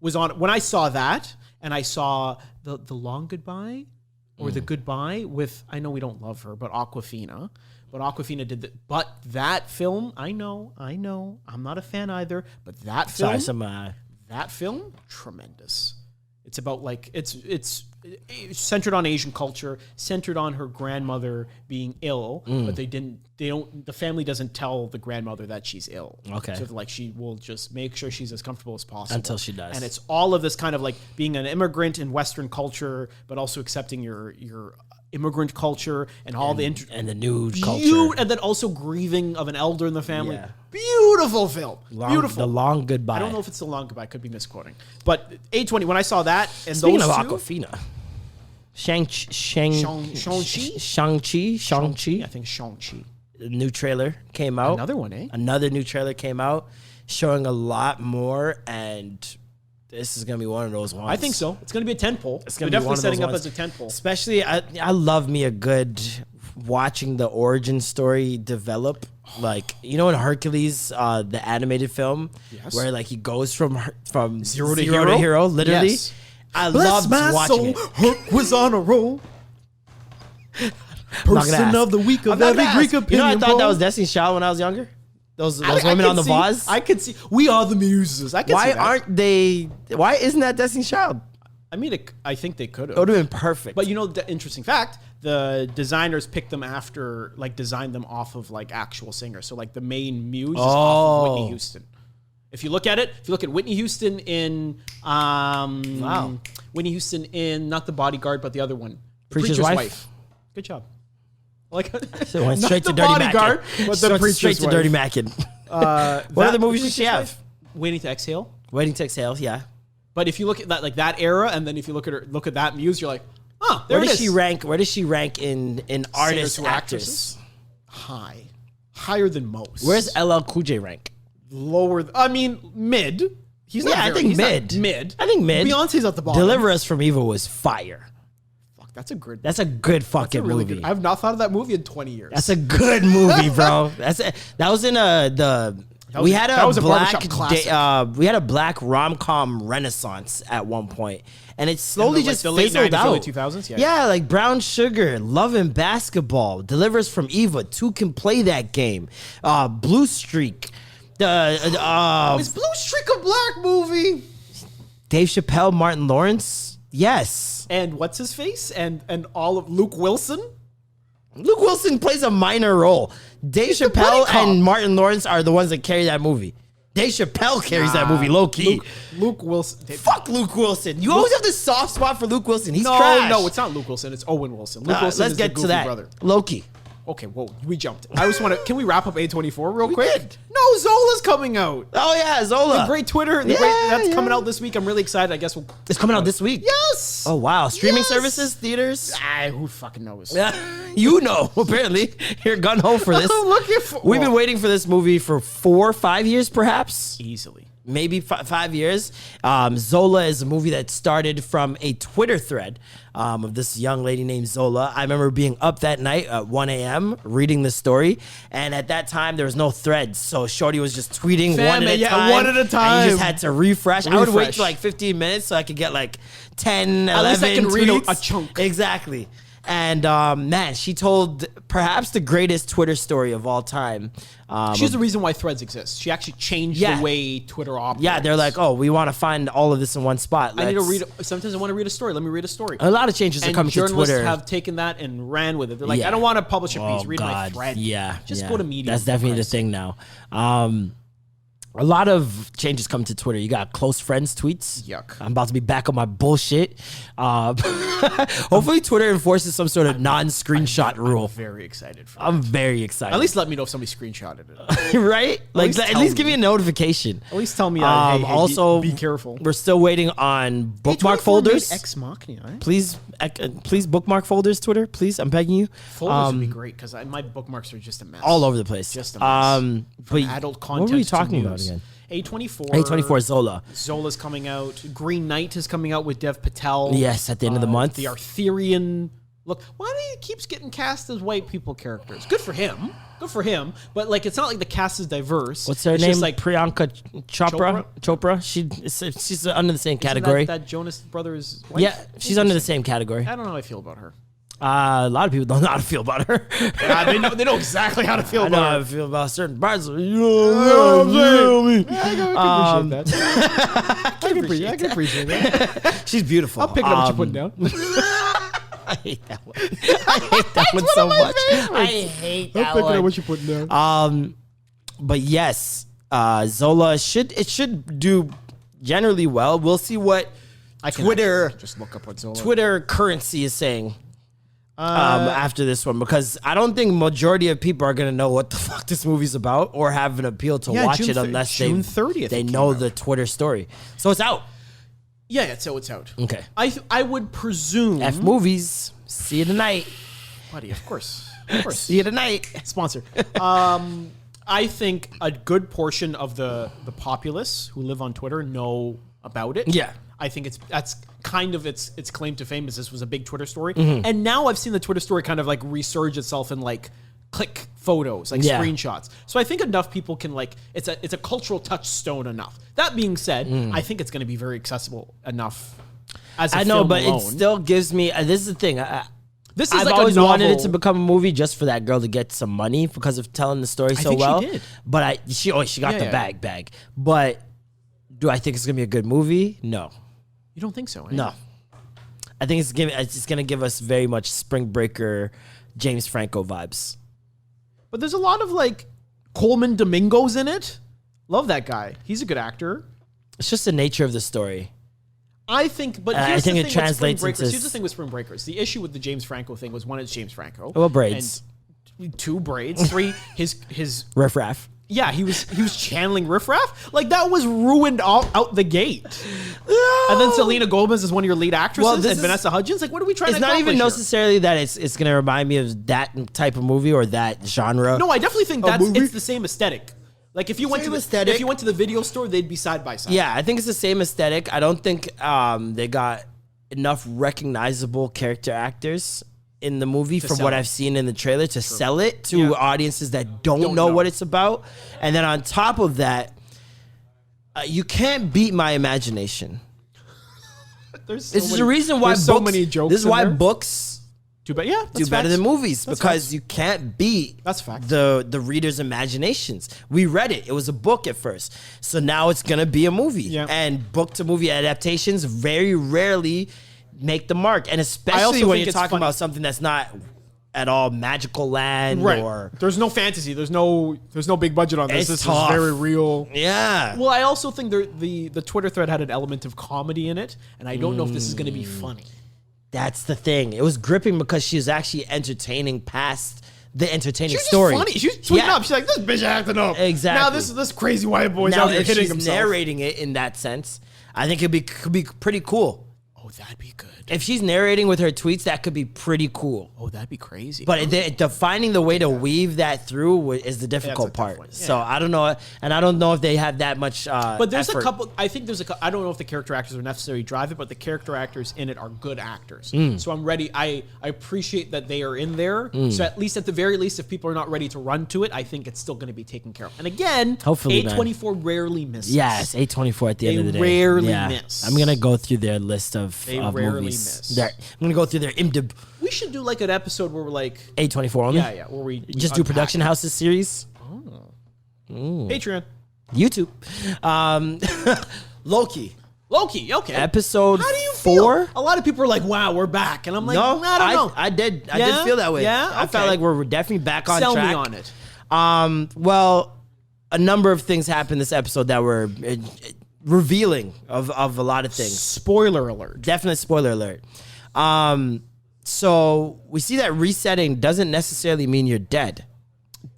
was on when I saw that, and I saw the Long Goodbye or the Goodbye with, I know we don't love her, but Awkwafina. But Awkwafina did that. But that film, I know, I'm not a fan either. But that film, tremendous. It's about like it's centered on Asian culture, centered on her grandmother being ill, but the family doesn't tell the grandmother that she's ill. Okay. So like she will just make sure she's as comfortable as possible until she does. And it's all of this kind of like being an immigrant in Western culture, but also accepting your immigrant culture and all the the new culture, and then also grieving of an elder in the family. Yeah. Beautiful film. Beautiful. The Long Goodbye. I don't know if it's The Long Goodbye. I could be misquoting. But A20, when I saw that, and speaking those of two, Awkwafina, Shang-Chi. I think Shang-Chi. New trailer came out. Another one, eh? Another new trailer came out, showing a lot more, and this is gonna be one of those ones. I think so. It's gonna be a tentpole. It's We're gonna be one definitely of setting those up ones. as a tentpole. Especially, I love me a good watching the origin story develop. Like, you know, in Hercules, the animated film, where like he goes from zero to hero, literally. Yes. I loved watching it. Hook was on a roll. Person of the week of every Greek opinion. You know, I thought that was Destiny's Child when I was younger. Those women on the vase. I could see. We are the muses. I could see that. Aren't they? Why isn't that Destiny's Child? I mean, I think they could have. It would have been perfect. But you know, the interesting fact: the designers picked them after, like, designed them off of like actual singers. So like the main muse is off of Whitney Houston. If you look at it, if you look at Whitney Houston in Whitney Houston in not The Bodyguard, but the other one, Preacher's Wife. Good job. Like so went straight to Dirty Bodyguard, Mackin. but the Preacher's straight to Wife. Dirty Mackin. What other movies did she have? Waiting to Exhale. Waiting to Exhale, yeah. But if you look at that, like that era, and then if you look at that muse, you're like, oh, there Where it does is. she rank? Where does she rank in artists, Singers, actors? Higher than most. Where's LL Cool J rank? Lower? I mean, mid. He's not. I think mid. Mid. I think mid. Beyonce's at the bottom. Deliver Us from Evil was fire. Fuck, that's a good. That's a good fucking really movie. good. I've not thought of that movie in 20 years. That's a good movie, bro. That was in we had a black rom-com renaissance at one point, and it slowly just the late fizzled 90s, out. early 2000s, yeah, like Brown Sugar, Love and Basketball, Deliver Us from Eva, Two Can Play That Game, Blue Streak, is Blue Streak a black movie? Dave Chappelle, Martin Lawrence, yes, and what's his face, and all of Luke Wilson. Luke Wilson plays a minor role. Dave Chappelle and Martin Lawrence are the ones that carry that movie. Dave Chappelle carries that movie low key. Luke Wilson. Fuck Luke Wilson. You always have this soft spot for Luke Wilson. He's trash. No, it's not Luke Wilson. It's Owen Wilson. Luke Wilson let's is get the to that. brother. Loki. Okay, whoa, we jumped. I just want to. Can we wrap up A24 real quick? did. No, Zola's coming out. Oh yeah, Zola. The great Twitter. That's coming out this week. I'm really excited. I guess it's coming out this week. Yes. Oh wow, streaming services, theaters. Who fucking knows? You know, apparently you're gun ho for this. I'm looking for. We've been waiting for this movie for 4 or 5 years, perhaps. Easily. Maybe 5 years. Zola is a movie that started from a Twitter thread of this young lady named Zola. I remember being up that night at 1 a.m. reading the story, and at that time there was no threads, so Shorty was just tweeting one at a time. And you just had to refresh. I would wait for like 15 minutes so I could get like 10, 11 At least I can read tweets. a chunk. Exactly. And man, she told perhaps the greatest Twitter story of all time. She's the reason why Threads exists. She actually changed the way Twitter operates. Yeah, they're like, oh, we want to find all of this in one spot. I need to read. Sometimes I want to read a story. Let me read a story. A lot of changes are coming to Twitter. Journalists have taken that and ran with it. They're like, I don't want to publish a piece. Read my thread. Yeah, just go to Medium. That's definitely the thing now. A lot of changes come to Twitter. You got close friends tweets. Yuck. I'm about to be back on my bullshit. Hopefully Twitter enforces some sort of non-screenshot rule. I'm very excited for I'm very excited. At least let me know if somebody screenshotted it. Right? Like, at least give me a notification. At least tell me, hey, also, be careful. We're still waiting on bookmark folders. Ex Machina, eh? Please bookmark folders, Twitter. Please, I'm begging you. Folders would be great because my bookmarks are just a mess. All over the place. Just a mess. But adult content. What were we talking about again? A24 Zola. Zola's coming out. Green Knight is coming out with Dev Patel. Yes, at the end of the month. The Arthurian. Look, why do he keeps getting cast as white people characters? Good for him. Good for him. But like, it's not like the cast is diverse. What's her it's name? Just like Priyanka Chopra. She's under the same category. That Jonas Brothers. Wife? Yeah, she's under the same category. I don't know how I feel about her. A lot of people don't know how to feel about her. Yeah, they know exactly how to feel about her. I know how to feel about certain parts of her. You know what I'm saying? I can appreciate that. She's beautiful. I'll pick it up what you're putting down. I hate that one. I hate that one so much. I hate that one. I'll pick it up what you're putting down. But yes, Zola should do generally well. We'll see what Twitter just look up what Zola. Twitter currency is saying. After this one, because I don't think majority of people are gonna know what the fuck this movie's about or have an appeal to watch it unless June 30th they know the Twitter story. So it's out. Yeah, it's out. Okay. I would presume F movies. See you tonight, buddy. Of course. See you tonight. Sponsor. I think a good portion of the populace who live on Twitter know about it. Yeah. I think that's kind of its claim to fame is this was a big Twitter story. And now I've seen the Twitter story kind of like resurge itself in like click photos, like screenshots. So I think enough people can like, it's a cultural touchstone enough. That being said, I think it's going to be very accessible enough as a I know, film but alone. it still gives me, this is the thing. This is I've like always a wanted it novel. to become a movie just for that girl to get some money because of telling the story so think she well. did. But she got the bag. But do I think it's going to be a good movie? No. You don't think so? Eh? No. I think it's going to give us very much Spring Breaker, James Franco vibes. But there's a lot of like Coleman Domingos in it. Love that guy. He's a good actor. It's just the nature of the story. I think, but I here's think the it thing translates with Spring Breakers. into Here's the thing with Spring Breakers. The issue with the James Franco thing was, one, it's James Franco. Well, braids. And 2, braids. 3, his Riff Raff. Yeah, he was channeling Riff Raff. Like, that was ruined out the gate. And then Selena Gomez is one of your lead actresses, and Vanessa Hudgens. Like, what are we trying to accomplish? It's not even here? necessarily that it's going to remind me of that type of movie or that genre. No, I definitely think it's the same aesthetic. Like, if you went to the video store, they'd be side by side. Yeah, I think it's the same aesthetic. I don't think they got enough recognizable character actors in the movie from what I've seen in the trailer to sell it to audiences that don't know what it's about. And then on top of that, you can't beat my imagination. This is the reason why so many jokes. This is why books do better than movies, because you can't beat the reader's imaginations. We read it. It was a book at first. So now it's going to be a movie. Yeah. And book to movie adaptations very rarely make the mark. And especially when you're talking about something that's not at all magical land, or there's no fantasy. There's no big budget on this. This tough. is very real. Yeah. Well, I also think the Twitter thread had an element of comedy in it, and I don't know if this is going to be funny. That's the thing. It was gripping because she was actually entertaining past the entertaining She's story. Funny. She's tweeting up. She's like, "This bitch acting up." Exactly. Now this crazy white boy's out here hitting himself. Narrating it in that sense, I think could be pretty cool. Oh, that'd be good. If she's narrating with her tweets, that could be pretty cool. Oh, that'd be crazy. But finding the way to weave that through is the difficult part. Yeah. So I don't know, and I don't know if they have that much. But there's effort. a couple. I think there's I don't know if the character actors are necessarily drive it, but the character actors in it are good actors. So I'm ready. I appreciate that they are in there. So at the very least, if people are not ready to run to it, I think it's still going to be taken care of. And again, hopefully, A24 rarely misses. Yes, A24 at the end of the day. They rarely miss. I'm gonna go through their list of of rarely movies. miss. I'm gonna go through their IMDb. We should do like an episode where we're like, A24 only. yeah, where we Just do production houses series. Patreon. YouTube. Loki. Loki, okay. Episode How do you 4. feel? A lot of people are like, wow, we're back. And I'm like, No, I don't know. I did Yeah? feel that way. Yeah? I felt Okay. like we're definitely back on Sell track. me on it. Well, a number of things happened this episode that were revealing of a lot of things. Spoiler alert. Definite spoiler alert. So we see that resetting doesn't necessarily mean you're dead.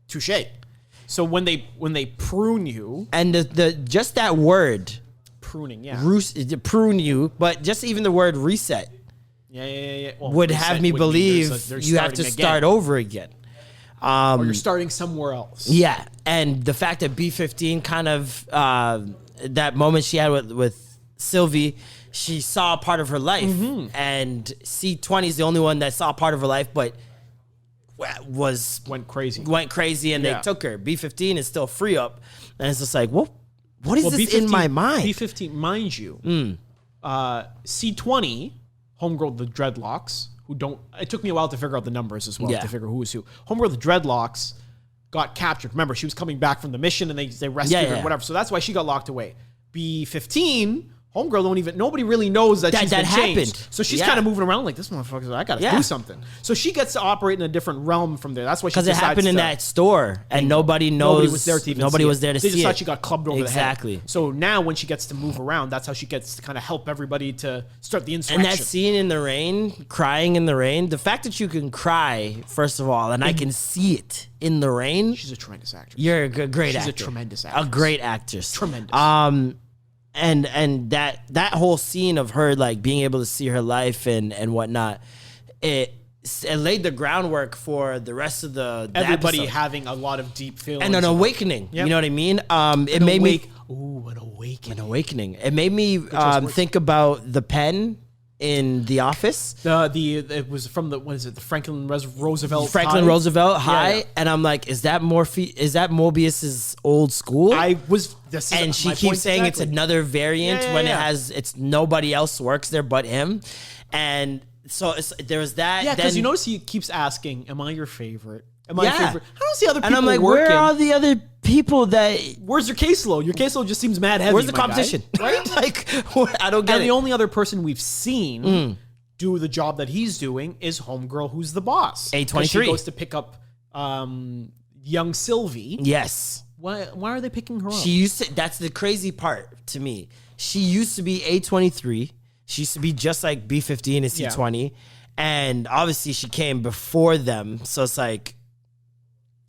Touche. So when they prune you, And the just that word, pruning, yeah. prune you, but just even the word reset Yeah. Well, would reset have me would mean believe they're you have to starting start again. over again. Or you're starting somewhere else. Yeah, and the fact that B15 kind of that moment she had with Sylvie, she saw a part of her life, and C20 is the only one that saw a part of her life, but Went crazy. and Yeah. they took her. B15 is still free up, and it's just like, what is Well, this in my mind? B15, mind you, C20, homegirl the dreadlocks, who don't. It took me a while to figure out the numbers as well, Yeah. to figure who was who. Homegirl the dreadlocks got captured. Remember, she was coming back from the mission, and they rescued her, Yeah. whatever. So that's why she got locked away. B15. Homegirl don't even, nobody really knows that she's been happened. changed. So she's Yeah. kind of moving around like, this motherfucker, I gotta Yeah. do something. So she gets to operate in a different realm from there. That's why she Because it decides happened in to- that store, and nobody knows. Nobody was there to even nobody see was it. there to they see just it. thought she got clubbed over Exactly. the head. So now when she gets to move around, that's how she gets to kind of help everybody to start the And insurrection. that scene in the rain, crying in the rain, the fact that you can cry, first of all, and I can see it in the rain, She's a tremendous actress. you're a great She's actor. a tremendous A actress. great actress. Tremendous. And that whole scene of her like being able to see her life and whatnot, it laid the groundwork for the rest of the Everybody episode. having a lot of deep feelings. And an awakening. Yep. You know what I mean? It made me Ooh, an awakening. an awakening. It made me words. think about the pen in The Office. It was from the, what is it, the Roosevelt Franklin High? Roosevelt High, yeah. and I'm like, is that Mobius's old school? And she keeps saying it's another variant when it has it's nobody else works there but him, and so there was that. Yeah, because then- you notice he keeps asking, "Am I your favorite? Am I Yeah. your favorite?" I don't see other people and I'm like, working. where are the other people that? Where's your caseload? Your caseload just seems mad heavy. Where's the my guy. competition? Right? Like, I don't get And it. the only other person we've seen do the job that he's doing is homegirl, who's the boss. A23. 'Cause she goes to pick up young Sylvie. Yes. Why are they picking her up? She used to. That's the crazy part to me. She used to be A23. She used to be just like B15 and C20, and obviously she came before them. So it's like,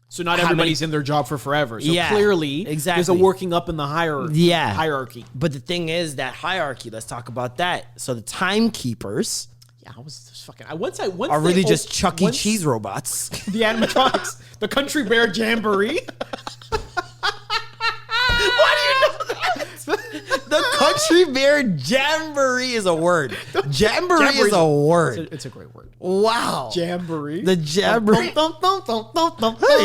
So not How everybody's in their job for forever. So Yeah, clearly, exactly. there's a working up in the hierarchy. but the thing is that hierarchy. Let's talk about that. So the timekeepers Yeah, I was just fucking. Once are they really op- just Chuck E. once Cheese robots. The animatronics, the Country Bear Jamboree. Why do you know that? The Country Bear Jamboree is a word. Jamboree is a word. It's a great word. Wow. Jamboree. The Jamboree. Hey,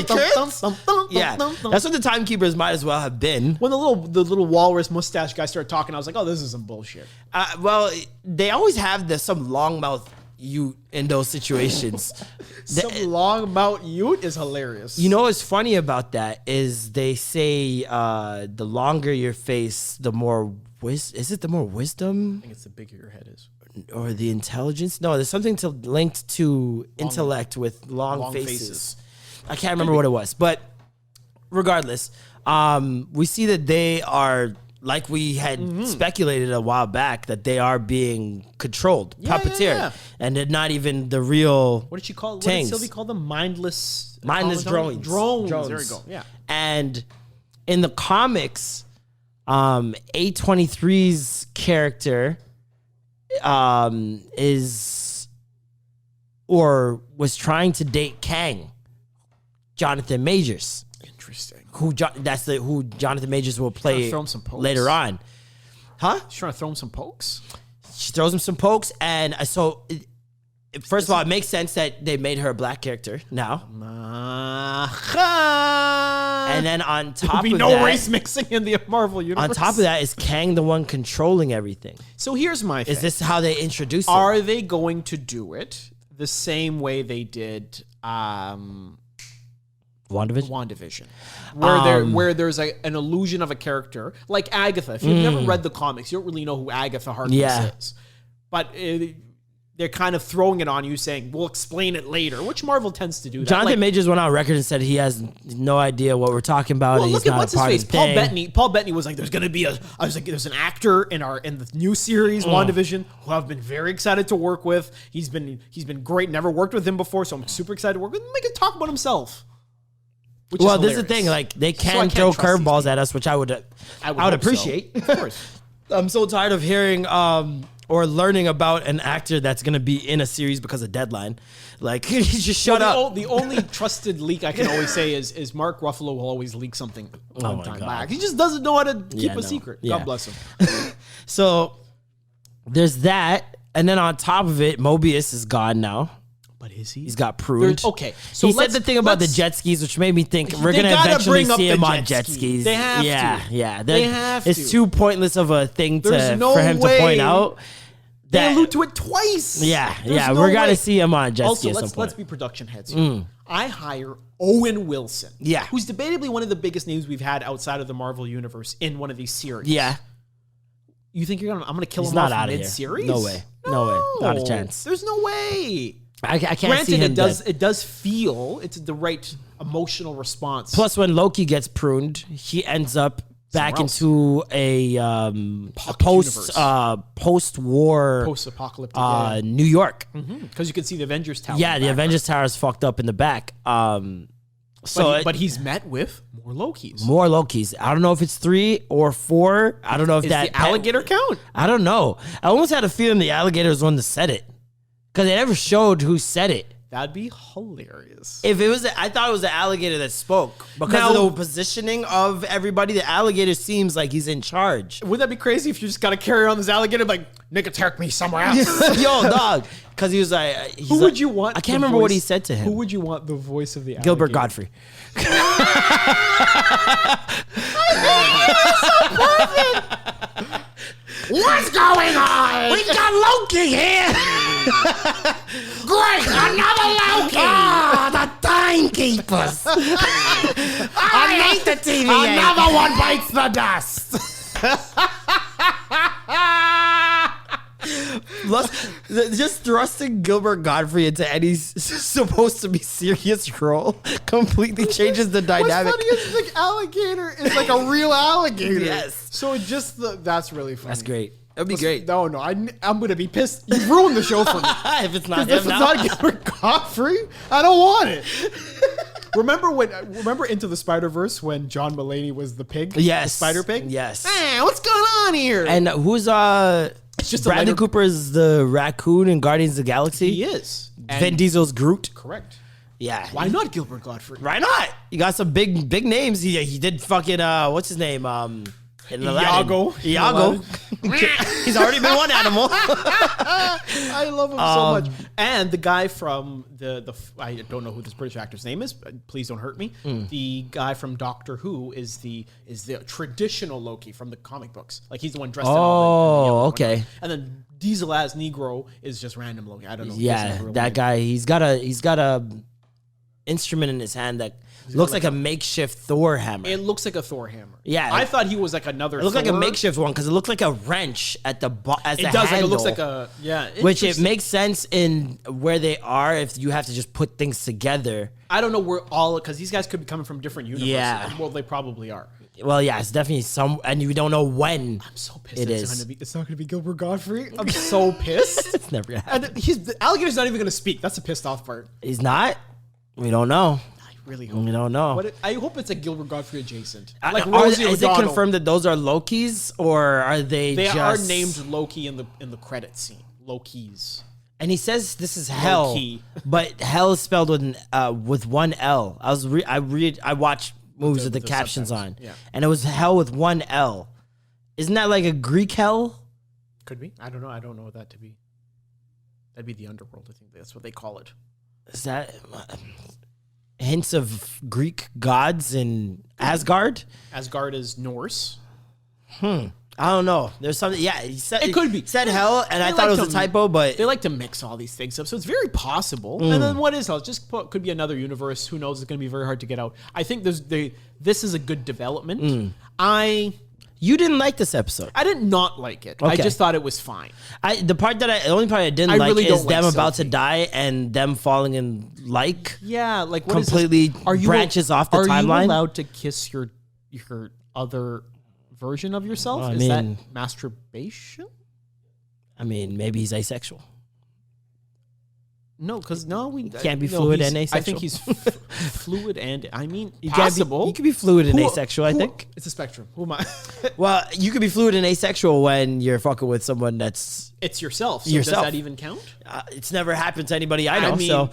kids. Yeah, that's what the timekeepers might as well have been. When the little walrus mustache guy started talking, I was like, "Oh, this is some bullshit." Well, they always have some long mouth you in those situations. Some long about Ute is hilarious. You know what's funny about that is they say the longer your face, the more is it the more wisdom I think it's the bigger your head is. or the intelligence? No, there's something linked to intellect with long faces. I can't remember what it was, but regardless, we see that they are, like we had speculated a while back, that they are being controlled, puppeteered, yeah. and they're not even the real. What did she call? What Tings. did Sylvie call them? Mindless drones. Drones. There we go. Yeah. And in the comics, A23's character was trying to date Kang, Jonathan Majors, Interesting. who Jonathan Majors will play throw him some pokes. later on. Huh? She's trying to throw him some pokes. She throws him some pokes, and first of all, it makes sense that they made her a black character now. And then on top There'll be of no that, race mixing in the Marvel universe. on top of that, is Kang the one controlling everything? So here's my thing. Is this how they introduce it? Are they going to do it the same way they did WandaVision? Where there's an illusion of a character like Agatha. If you've never read the comics, you don't really know who Agatha Harkness is. But they're kind of throwing it on you, saying we'll explain it later, which Marvel tends to do. That. Jonathan Majors went on record and said he has no idea what we're talking about. Well, and look he's at not what's a part his of face. Paul Bettany was like, "There's going to be there's an actor in the new series WandaVision who I've been very excited to work with. He's been great. Never worked with him before, so I'm super excited to work with him. Make him talk about himself." Well, this is the thing. Like they can throw curveballs at us, which I would appreciate. So. Of course. I'm so tired of hearing or learning about an actor that's going to be in a series because of deadline. Like, just shut up. The only trusted leak I can always say is Mark Ruffalo will always leak something one time back. He just doesn't know how to keep a secret. God bless him. So there's that. And then on top of it, Mobius is gone now. But is he? He's got pruned. Okay. So he said the thing about the jet skis, which made me think we're going to eventually see him on jet skis. They have to. Yeah. They have to. It's too pointless of a thing for him to point out. They allude to it twice. Yeah. We're going to see him on jet ski at some point. Let's be production heads here. I hire Owen Wilson. Yeah. Who's debatably one of the biggest names we've had outside of the Marvel universe in one of these series. Yeah. You think I'm going to kill him off off mid-series? No way. Not a chance. There's no way. I can't see him it does feel it's the right emotional response. Plus, when Loki gets pruned, he ends up back into a post-war post-apocalyptic New York. Because you can see the Avengers Tower. Yeah, the Avengers Tower is fucked up in the back. But he's met with more Lokis. More Lokis. I don't know if it's 3 or 4. I don't know if Is the alligator count? I don't know. I almost had a feeling the alligator was the one that said it. Because they never showed who said it. That'd be hilarious. If it was, I thought it was the alligator that spoke. Because of the positioning of everybody, the alligator seems like he's in charge. Wouldn't that be crazy if you just got to carry on this alligator like, nigga, take me somewhere else? Yo, dog. Because he was like, who would you want? I can't remember what he said to him. Who would you want the voice of the alligator? Gilbert Godfrey. What's going on? We've got Loki here. Great, another Loki. The timekeepers. I hate the TVA. Another one bites the dust. Just thrusting Gilbert Godfrey into any supposed to be serious role completely changes the dynamic. What's funny is the alligator is like a real alligator. Yes. So that's really funny. That's great. That'd be great. No, I'm gonna be pissed. You've ruined the show for me. If it's not him If it's now. not Gilbert Godfrey, I don't want it. Remember Into the Spider-Verse when John Mulaney was the pig? Yes. The spider pig? Yes. Man, what's going on here? And who's it's just Bradley Cooper is the raccoon in Guardians of the Galaxy. He is. Vin Diesel's Groot. Correct. Yeah. Why not Gilbert Godfrey? Why not? You got some big names. He did fucking what's his name? In Aladdin. Iago. He's already been one animal. I love him so much. And the guy from the I don't know who this British actor's name is. But please don't hurt me. The guy from Doctor Who is the traditional Loki from the comic books. Like he's the one dressed in all the yellow okay. And then Diesel as Negro is just random Loki. I don't know. Yeah, that guy. He's got a instrument in his hand that looks like a makeshift Thor hammer. It looks like a Thor hammer. Yeah, I thought he was like another. It looked Thor. like a makeshift one because it looked like a wrench at the as it the does. handle. Like, it looks like a which it makes sense in where they are if you have to just put things together. I don't know where because these guys could be coming from different universes. Yeah, well, they probably are. Well, yeah, it's definitely and you don't know when. I'm so pissed. It's not gonna be Gilbert Godfrey. I'm so pissed. It's never gonna happen. And the alligator's not even gonna speak. That's the pissed off part. He's not. We don't know. Really hope. We don't know. I hope it's a Gilbert Godfrey adjacent. Like is it confirmed that those are Lokis or are they? They are named Loki in the credit scene. Lokis. And he says this is hell, Loki. but hell is spelled with one L. I watch movies with the captions on, and it was hell with one L. Isn't that like a Greek hell? Could be. I don't know. I don't know what that to be. That'd be the underworld. I think that's what they call it. Is that? hints of Greek gods in Asgard. Asgard is Norse. I don't know. There's something. Yeah, he said It could be. He said hell, and I They thought like it was a to- typo, but They like to mix all these things up, so it's very possible. And then what is hell? Could be another universe. Who knows? It's going to be very hard to get out. I think this is a good development. you didn't like this episode. I did not like it. I Okay. just thought it was fine. The only part I didn't I like really is don't like them about to Sophie. die and them falling in Yeah, like what is this? completely branches off the Are timeline. you allowed to kiss your other version of yourself? Well, I is mean- that masturbation? I mean, maybe he's asexual. No, because we can't be fluid and I think asexual. he's fluid and You possible. you could be fluid and asexual, I think. It's a spectrum. Who am I? Well, you could be fluid and asexual when you're fucking with someone that's. It's yourself. So Yourself. Does that even count? It's never happened to anybody I know. mean- so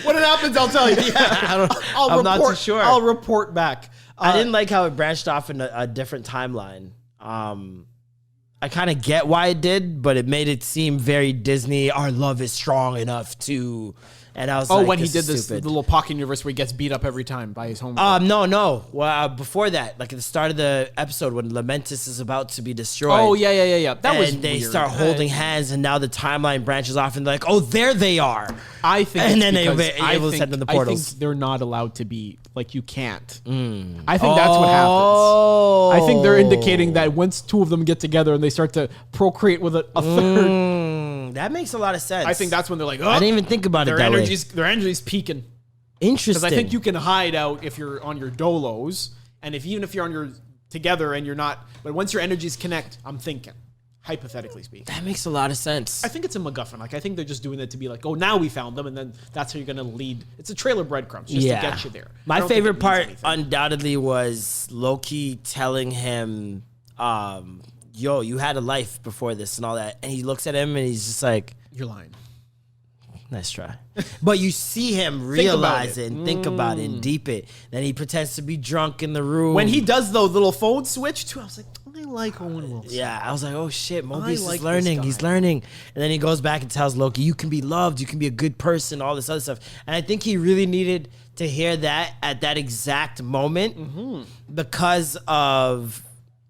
When it happens, I'll tell you. I'm not too sure. I'll report back. I didn't like how it branched off in a different timeline. I kind of get why it did, but it made it seem very Disney. Our love is strong enough to, and I was like, when he this did is this, the stupid. little pocket universe where he gets beat up every time by his home. No. Well, before that, like at the start of the episode when Lamentus is about to be destroyed. Oh yeah. That was and they weird. start holding hands, and now the timeline branches off, and they're like, "Oh, there they are." I think, And it's then they because were able to send them the portals. I think they're not allowed to be like you can't. I think that's what happens. I think they're indicating that once two of them get together and they start to procreate with a third, That makes a lot of sense. I think that's when they're like, oh, I didn't even think about it that way. their energy's peaking. Interesting. Because I think you can hide out if you're on your dolos, and even if you're on your together and you're not, but once your energies connect, I'm thinking, hypothetically speaking. That makes a lot of sense. I think it's a MacGuffin. Like I think they're just doing it to be like, oh, now we found them, and then that's how you're gonna lead. It's a trailer breadcrumbs just to get you there. I My don't think favorite it means part, anything. undoubtedly, was Loki telling him, "Yo, you had a life before this and all that," and he looks at him and he's just like, You're lying. "Nice try." But you see him about realize it. it and think about it and deep it. Then he pretends to be drunk in the room. When he does the little phone switch too, I was like, I like Owen Wilson. Yeah, I was like, oh shit, Mobius like is learning. this He's guy. learning. And then he goes back and tells Loki, you can be loved, you can be a good person, all this other stuff. And I think he really needed to hear that at that exact moment because of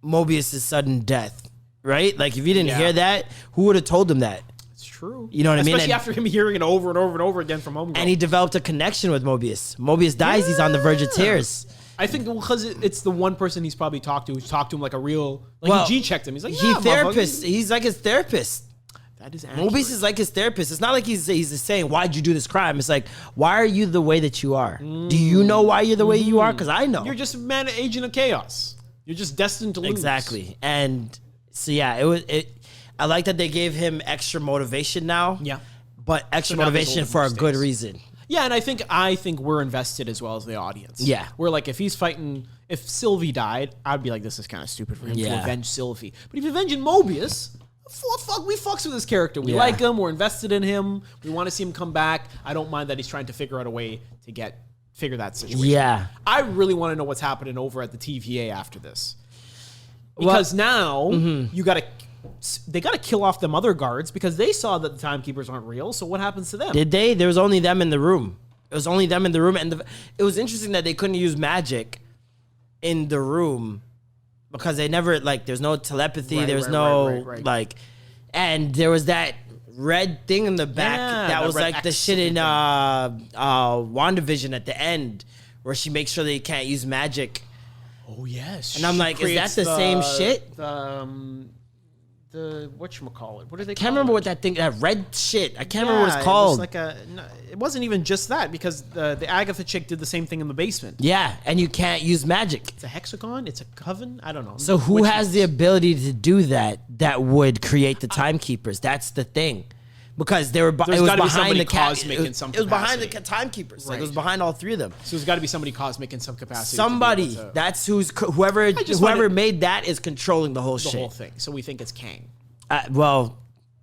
Mobius' sudden death, right? Like, if you didn't hear that, who would have told him that? It's true. You know what I mean? Especially And- after him hearing it over and over and over again from Homegirl. And he developed a connection with Mobius. Mobius dies, he's on the verge of tears. I think because it's the one person he's probably talked to who's talked to him like a real, like Well, he G-checked him. He's like, He yeah, therapist. motherfucker. He's like his therapist. That is accurate. Mobius is like his therapist. It's not like he's saying, why'd you do this crime? It's like, why are you the way that you are? Do you know why you're the way you are? Because I know. You're just a man, agent of chaos. You're just destined to lose. Exactly. And so, yeah, I like that they gave him extra motivation now. Yeah. But extra So now there's motivation all for a those good things. reason. Yeah, and I think we're invested as well as the audience. Yeah. We're like, if he's fighting, if Sylvie died, I'd be like, this is kind of stupid for him to Yeah. avenge Sylvie. But if he's avenging Mobius, we fucks with this character. We Yeah. like him. We're invested in him. We want to see him come back. I don't mind that he's trying to figure out a way to figure that situation. Yeah. I really want to know what's happening over at the TVA after this. Because now they got to kill off them other guards because they saw that the timekeepers aren't real. So what happens to them? Did they? There was only them in the room. It was only them in the room. And it was interesting that they couldn't use magic in the room because they never, like, there's no telepathy. Right, There's right, no, right. like, and there was that red thing in the back Yeah, that that was red like the X shit in WandaVision at the end where she makes sure they can't use magic. Oh yes, And I'm she like, is that creates the same shit? The whatchamacallit? What do they? I can't remember what that thing, that red shit. I can't remember what it's It was called. like it wasn't even just that because the Agatha chick did the same thing in the basement. Yeah, and you can't use magic. It's a hexagon. It's a coven. I don't know. So who Which has ones? the ability to do that? That would create the timekeepers. That's the thing, because they were. There's it was gotta be behind somebody the cosmic it, in some It was behind the capacity. timekeepers. Like, it was Right. behind all three of them. So there's got to be somebody cosmic in some capacity. Somebody. to be able to- That's whoever just whoever find it- made that is controlling the whole the shit. whole thing. So we think it's Kang. Well,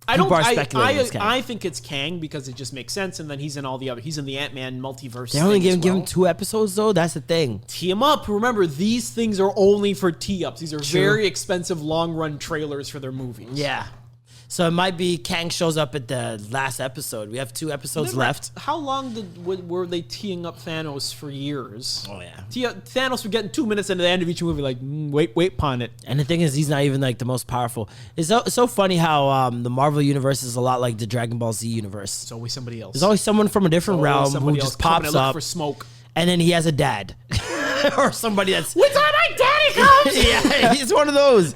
I don't. people are speculating it's Kang. I think it's Kang because it just makes sense, and then he's in all the other. He's in the Ant-Man multiverse. they only thing as give him well. 2 episodes though. That's the thing. Tee him up. Remember, these things are only for tee-ups. These are True. very expensive long-run trailers for their movies. Yeah. So it might be Kang shows up at the last episode. We have 2 episodes left. How long were they teeing up Thanos for years? Oh yeah. Thanos would get 2 minutes into the end of each movie, like wait, pawn it. And the thing is, he's not even like the most powerful. It's so funny how the Marvel universe is a lot like the Dragon Ball Z universe. It's always somebody else. There's always someone from a different realm who just pops up for smoke. and then he has a dad or somebody that's. What's on my daddy comes? Yeah, he's one of those.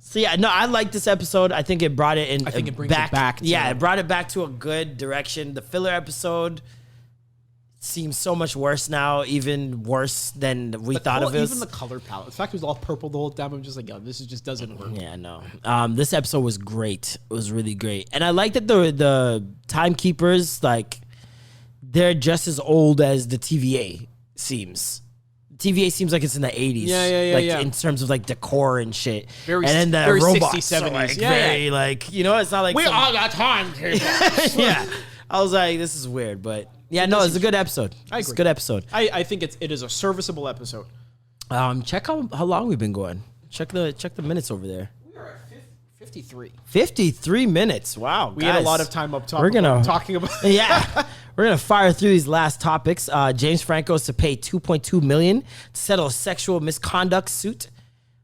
So yeah, no, I like this episode. I think it brought it in. I think it brings it back. Yeah, it brought it back to a good direction. The filler episode seems so much worse now, even worse than we thought of it. Even the color palette. The fact it was all purple the whole time, I'm just like, yo, this just doesn't work. Yeah, no. This episode was great. It was really great, and I like that the timekeepers, like, they're just as old as the TVA seems. TVA seems like it's in the 80s. Yeah. In terms of like decor and shit. Very, and then the very robots 60s, 70s. are like very like, you know, it's not like We all got time, people. yeah. I was like, this is weird, but yeah, no, it's a good episode. I It's a agree. good episode. I think it is a serviceable episode. Check how long we've been going. Check the minutes over there. We are at 53. 53 minutes. Wow. We had a lot of time up top. We're gonna talking about. Yeah. We're gonna fire through these last topics. James Franco is to pay $2.2 million to settle a sexual misconduct suit.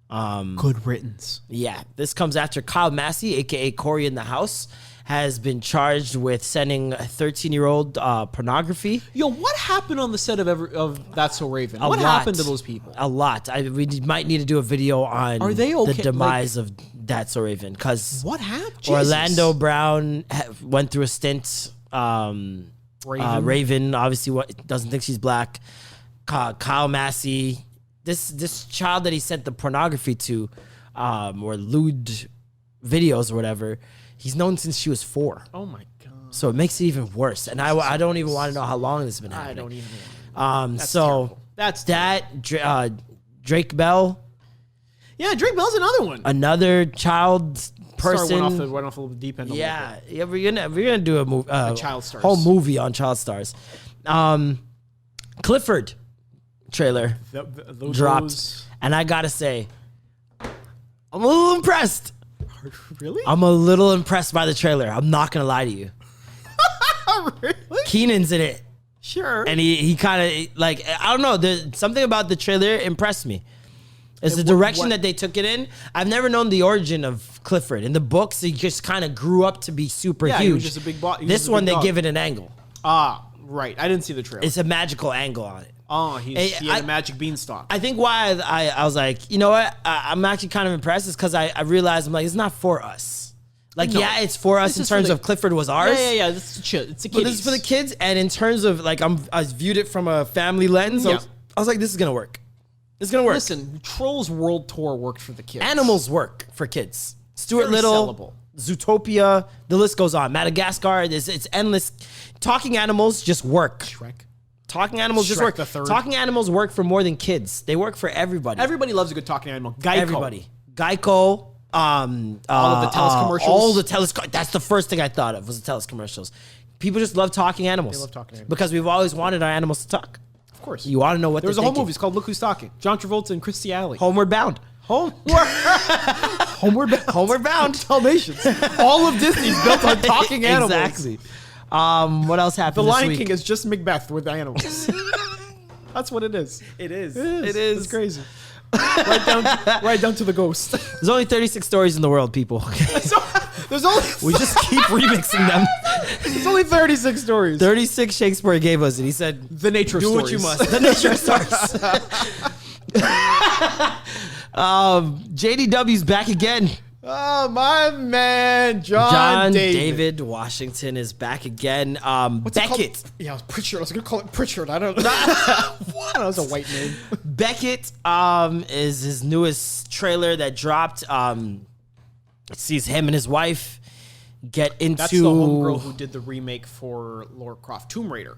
Good riddance. Yeah, this comes after Kyle Massey, aka Corey in the House, has been charged with sending a 13-year-old pornography. Yo, what happened on the set of That's So Raven? A What lot. happened to those people? A lot. We might need to do a video on Are they okay? the demise of That's So Raven, because What happened? Orlando Brown went through a stint. Raven obviously doesn't think she's black. Kyle Massey, this child that he sent the pornography to, or lewd videos or whatever, he's known since she was 4. Oh my god. So it makes it even worse. And I don't even want to know how long this has been happening. I don't even. That's terrible. That's that. Drake Bell, Yeah, Drake Bell's another one. another child person. Went off a little deep end. Yeah, we're gonna do a Child Stars. whole movie on child stars. Clifford trailer dropped, and I gotta say, I'm a little impressed. Really? I'm a little impressed by the trailer. I'm not gonna lie to you. Really? Keenan's in it, Sure. and he kind of like, I don't know. There's something about the trailer impressed me. It's the direction that they took it in. I've never known the origin of Clifford. In the books, he just kind of grew up to be super huge. he was just a big This one, they give it an angle. Right. I didn't see the trailer. It's a magical angle on it. Oh, he had a magic beanstalk. I think why I was like, you know what? I'm actually kind of impressed is because I realized, I'm like, it's not for us. Like, No. yeah, it's for us This in is for terms the- of Clifford was ours. Yeah. It's a kid. It's a But kid. this is for the kids. And in terms of, like, I viewed it from a family lens. Yeah. I was like, this is going to work. It's going to work. Listen, Trolls World Tour worked for the kids. Animals work for kids. Stuart Very Little, sellable. Zootopia, the list goes on. Madagascar, it's endless. Talking animals just work. Shrek. Talking animals just Shrek work. the Third. Talking animals work for more than kids. They work for everybody. Everybody loves a good talking animal. Geico. Everybody. Geico. All of the TELUS commercials. All the TELUS. That's the first thing I thought of was the TELUS commercials. People just love talking animals. They love talking animals. Because we've always wanted our animals to talk. Of course. You want to know what There was they're a whole thinking. movie. It's called Look Who's Talking. John Travolta and Christy Alley. Homeward Bound. Homeward Bound. Homeward Bound. Dalmatians. All of Disney's built on talking animals. Exactly. What else happened The this Lion week? King is just Macbeth with animals. That's what it is. It is. It is. It's crazy. right down to the ghost. There's only 36 stories in the world, people. So, there's only We just keep remixing them. there's only 36 stories. 36 Shakespeare gave us, and he said, The nature of do stories. what you must. The nature of stars. JDW's back again. Oh, my man, John David Washington is back again. What's it called? Beckett. Yeah, it was Pritchard. I was going to call it Pritchard. I don't know. That was a white name. Beckett is his newest trailer that dropped. It sees him and his wife get into. That's the homegirl who did the remake for Lara Croft Tomb Raider.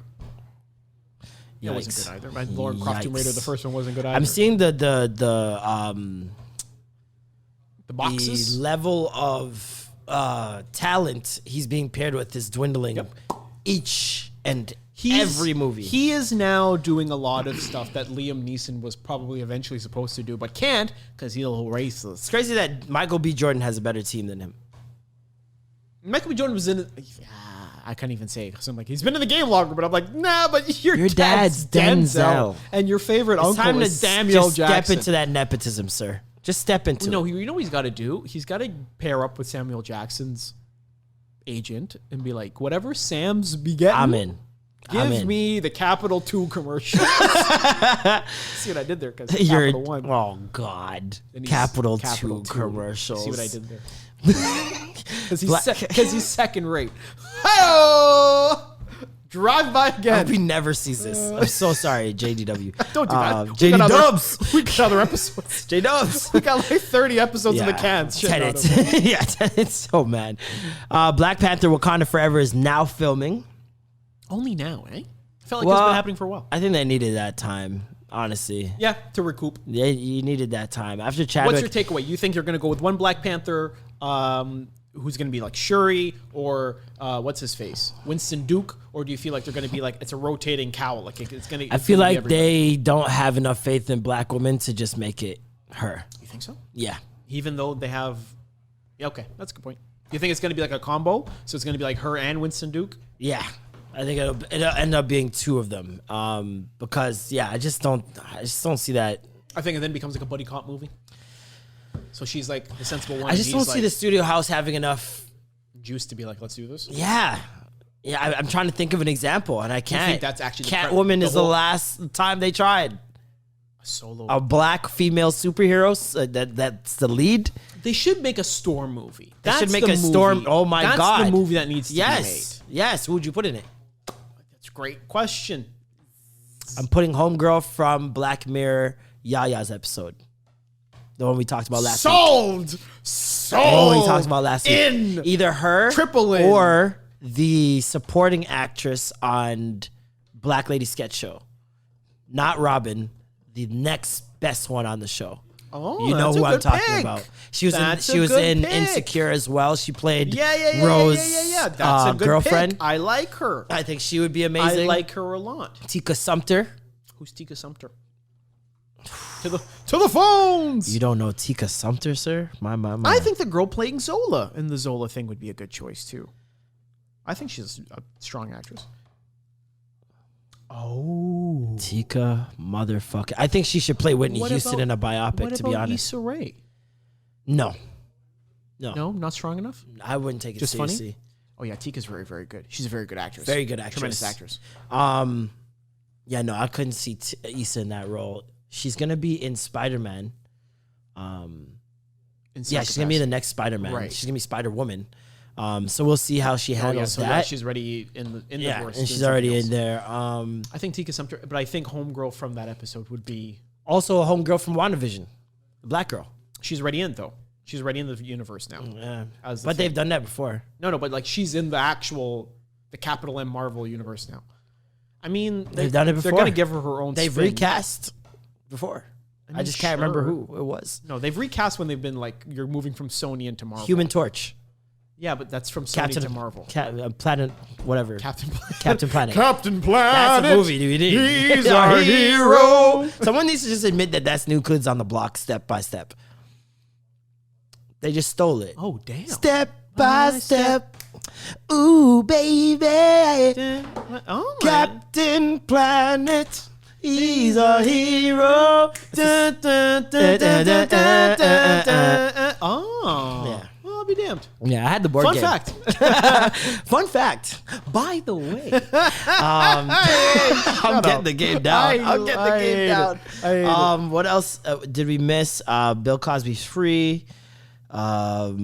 That wasn't Yikes. good either. Right? Lara Croft Tomb Raider, the first one wasn't good either. I'm seeing the boxes. The level of talent he's being paired with is dwindling each and every movie. He is now doing a lot of stuff that Liam Neeson was probably eventually supposed to do, but can't because he'll racist. It's crazy that Michael B. Jordan has a better team than him. Michael B. Jordan was in. I can't even say it because I'm like, he's been in the game longer, but I'm like, nah, but your dad's Denzel. And your favorite It's uncle time is to Samuel just Jackson. step into that nepotism, sir. Just step into No, it. you know what he's got to do? He's got to pair up with Samuel Jackson's agent and be like, whatever Sam's be getting, I'm in. give me the Capital 2 commercial. See what I did there? Because Capital 1. Oh, God. And he's Capital 2 2 commercials. See what I did there? Because he's second rate. Hey-oh! Drive by again. We never sees this. I'm so sorry, JDW. Don't do that. JD Dubs. We got other episodes. J Dubs. We got like 30 episodes in the cans. Tenets. Yeah, Tenets. So mad. Black Panther Wakanda Forever is now filming. Only now, eh? I felt like it's been happening for a while. I think they needed that time, honestly. Yeah, to recoup. Yeah, you needed that time. After Chadwick. What's your takeaway? You think you're going to go with one Black Panther who's going to be like Shuri or what's his face? Winston Duke? Or do you feel like they're going to be like, it's a rotating cowl? Like it's going to I feel like they don't have enough faith in black women to just make it her. You think so? Yeah. Even though they have... Yeah, okay. That's a good point. You think it's going to be like a combo? So it's going to be like her and Winston Duke? Yeah. I think it'll end up being two of them. Because I just don't see that. I think it then becomes like a buddy cop movie. So she's like the sensible one. I just don't see the studio house having enough juice to be like, let's do this. Yeah. Yeah, I'm trying to think of an example, and I can't. I think that's actually Catwoman is the last time they tried. A black female superhero that's the lead. They should make a Storm movie. They should make a Storm. Oh my God, that's the movie that needs to be made. Yes. Who would you put in it? That's a great question. I'm putting Homegirl from Black Mirror, Yaya's episode. The one we talked about last week. Sold. The one we talked about last week. Either her, triple in, or the supporting actress on Black Lady Sketch Show. Not Robin, the next best one on the show. Oh, you know who I'm talking pick. about. She was in Insecure as well. She played Rose, That's a good girlfriend. Pick. I like her. I think she would be amazing. I like her a lot. Tika Sumpter. Who's Tika Sumpter? To the phones. You don't know Tika Sumpter, sir? My. I think the girl playing Zola in the Zola thing would be a good choice too. I think she's a strong actress. Oh, Tika motherfucker! I think she should play Whitney Houston in a biopic. To be honest, Issa Rae? No, not strong enough. I wouldn't take it Just seriously. Funny? Oh yeah, Tika's very, very good. She's a very good actress. Very good actress. Tremendous actress. Yeah, no, I couldn't see Issa in that role. She's gonna be in Spider-Man. She's gonna be in the next Spider-Man. Right. She's gonna be Spider-Woman. So we'll see how she handles that. Yeah, she's ready in the course. And she's already in there. I think Tika Sumpter, but I think Homegirl from that episode would be also a homegirl from WandaVision, the black girl. She's already in though. She's already in the universe now. Yeah, but they've done that before. No, but like she's in the capital M Marvel universe now. I mean, they've done it before. They're gonna give her own. They've recast before. I just can't remember who it was. No, they've recast when they've been like, you're moving from Sony into Marvel. Human Torch. Yeah, but that's from Sony to Marvel. Planet, whatever. Captain Planet. Captain Planet. Captain Planet. That's a movie, dude. He's our hero. Someone needs to just admit that that's New Kids on the Block, step by step. They just stole it. Oh, damn. Step by step. Ooh, baby. Oh, Captain Planet. He's our hero. Oh. Yeah. Well, I'll be damned. Yeah, I had the board Fun game. fact. Fun fact. By the way, I'm getting the game down. I'm getting the game down. What else did we miss? Bill Cosby's Free. Can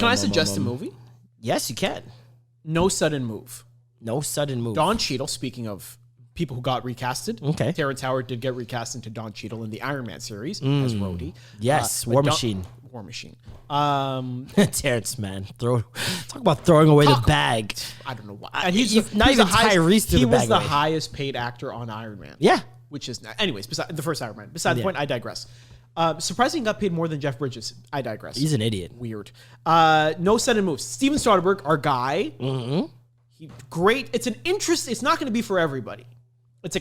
I suggest a movie? Yes, you can. No Sudden Move. No Sudden Move. Don Cheadle, speaking of people who got recasted. Okay. Terrence Howard did get recast into Don Cheadle in the Iron Man series as Rhodey. Yes, War Machine. War Machine. Terrence, man. Talk about throwing away the bag. I don't know why. And he's not even Tyrese to he the bag. was the highest paid actor on Iron Man. Yeah. Which is, anyways, beside the first Iron Man. Beside the point, I digress. Surprisingly, got paid more than Jeff Bridges. I digress. He's an idiot. Weird. No Sudden Moves. Steven Soderbergh, our guy. Mm-hmm. Great. It's an interest. It's not going to be for everybody. It's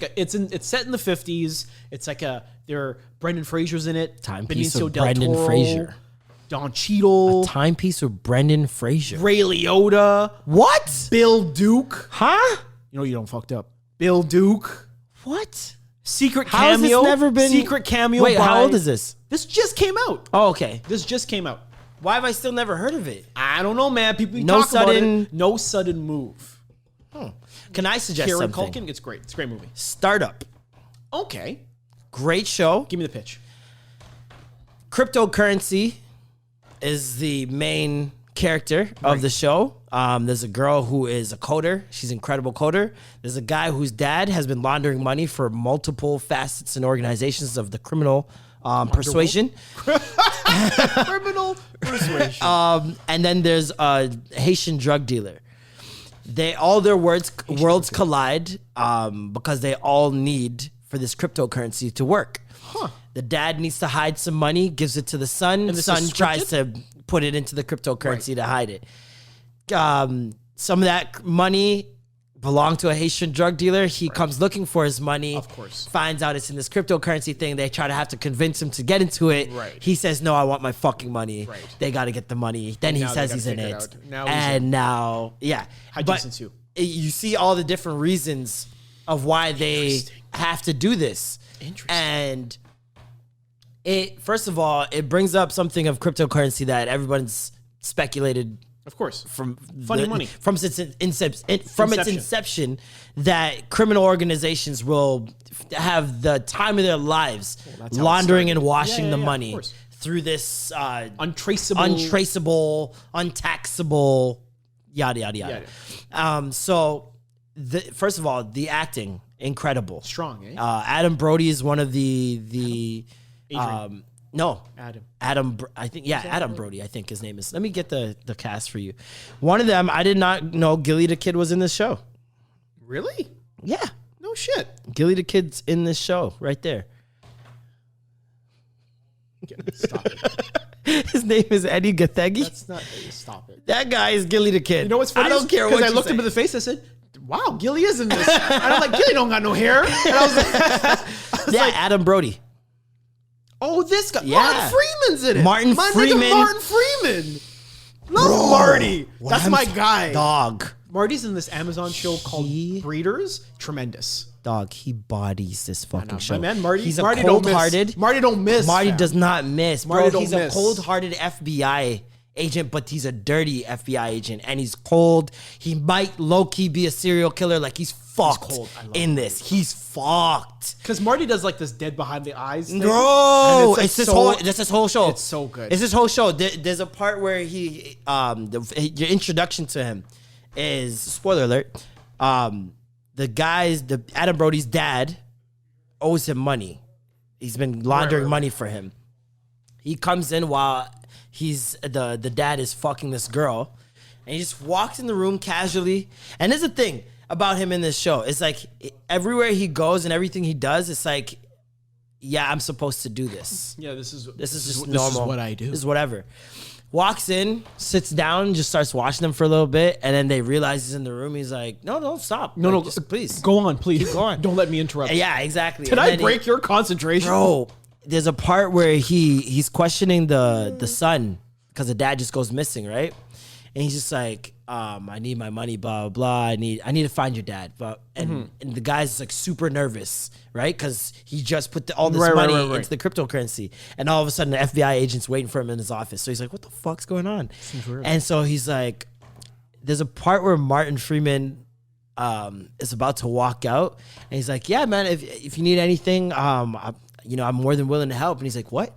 set in the 50s. It's like Brendan Fraser's in it. Timepiece of Brendan Fraser. Don Cheadle, Timepiece with Brendan Fraser. Ray Liotta, What? Bill Duke. Huh? You know you don't fucked up. Bill Duke. What? Secret How has this cameo. never been- Secret cameo. Wait, how by- old is this? This just came out. Oh, okay. This just came out. Why have I still never heard of it? I don't know, man. People No talk about sudden- it. No sudden move. Can I suggest Kieran something? Culkin. It's great. It's a great movie. Startup. Okay. Great show. Give me the pitch. Cryptocurrency is the main character of the show. There's a girl who is a coder. She's an incredible coder. There's a guy whose dad has been laundering money for multiple facets and organizations of the criminal persuasion. Criminal persuasion. And then there's a Haitian drug dealer. All their worlds collide because they all need for this cryptocurrency to work. The dad needs to hide some money, gives it to the son. The this son is tries to put it into the cryptocurrency to hide it. Some of that money belonged to a Haitian drug dealer. He comes looking for his money. Of course. Finds out it's in this cryptocurrency thing. They try to have to convince him to get into it. Right. He says, no, I want my fucking money. Right. They got to get the money. Then he now they says gotta he's in figure it it. out. Now he's in. Now, yeah. Hijinks ensue. You see all the different reasons of why they have to do this. Interesting. And it, first of all, it brings up something of cryptocurrency that everyone's speculated Of course. from Funny money. from its inception that criminal organizations will have the time of their lives that's how it laundering started. and washing the Of money course. through this Untraceable. untaxable, yada yada yada. So first of all, the acting incredible, Strong, eh? Adam Brody is one of the no, Adam. I think, yeah, Adam Brody, I think his name is. Let me get the cast for you. One of them, I did not know Gilly the Kid was in this show. Really? Yeah, No shit. Gilly the Kid's in this show right there. Stop it. His name is Eddie Gathegi. That's not. Stop it. That guy is Gilly the Kid. You know what's funny? I don't care what Because I you looked say. him in the face. I said, "Wow, Gilly is in this." And I'm like, "Gilly don't got no hair." And I was like, Yeah, Adam Brody. "Oh, this guy, Yeah. Martin Freeman's in it." Martin My Freeman. nigga Martin Freeman. Love Marty. That's my guy. Dog. Marty's in this Amazon show called He- Breeders. Tremendous. Dog, he bodies this fucking My show. man, Marty. He's a Marty don't miss. cold-hearted. Marty don't miss. Marty fam. does not miss, bro. Marty don't He's a miss. cold-hearted FBI agent, but he's a dirty FBI agent, and he's cold. He might low-key be a serial killer. Like, he's fucked cold. I love in this. He's fucked. Because Marty does like this dead behind the eyes thing. Bro, And it's like this whole show. It's so good. It's this whole show. There's a part where he, your introduction to him is, spoiler alert, the Adam Brody's dad owes him money. He's been laundering money for him. He comes in while the dad is fucking this girl, and he just walks in the room casually. And there's a thing about him in this show. It's like everywhere he goes and everything he does, it's like, yeah, I'm supposed to do this. Yeah, this is Just normal. This is what I do. This is whatever. Walks in, sits down, just starts watching them for a little bit, and then they realize he's in the room. He's like, "No, don't stop. No, Like, no, just please Go on, please. Keep going. Don't let me interrupt. Yeah, exactly. Did And I then break your concentration? Bro, there's a part where he's questioning the son because the dad just goes missing, right? And he's just like, I need my money, blah, blah, blah. I need to find your dad. But and the guy's like super nervous, right? Because he just put all this money into the cryptocurrency. And all of a sudden the FBI agent's waiting for him in his office. So he's like, what the fuck's going on? And so he's like, there's a part where Martin Freeman is about to walk out. And he's like, yeah, man, if you need anything, I'm more than willing to help. And he's like, what?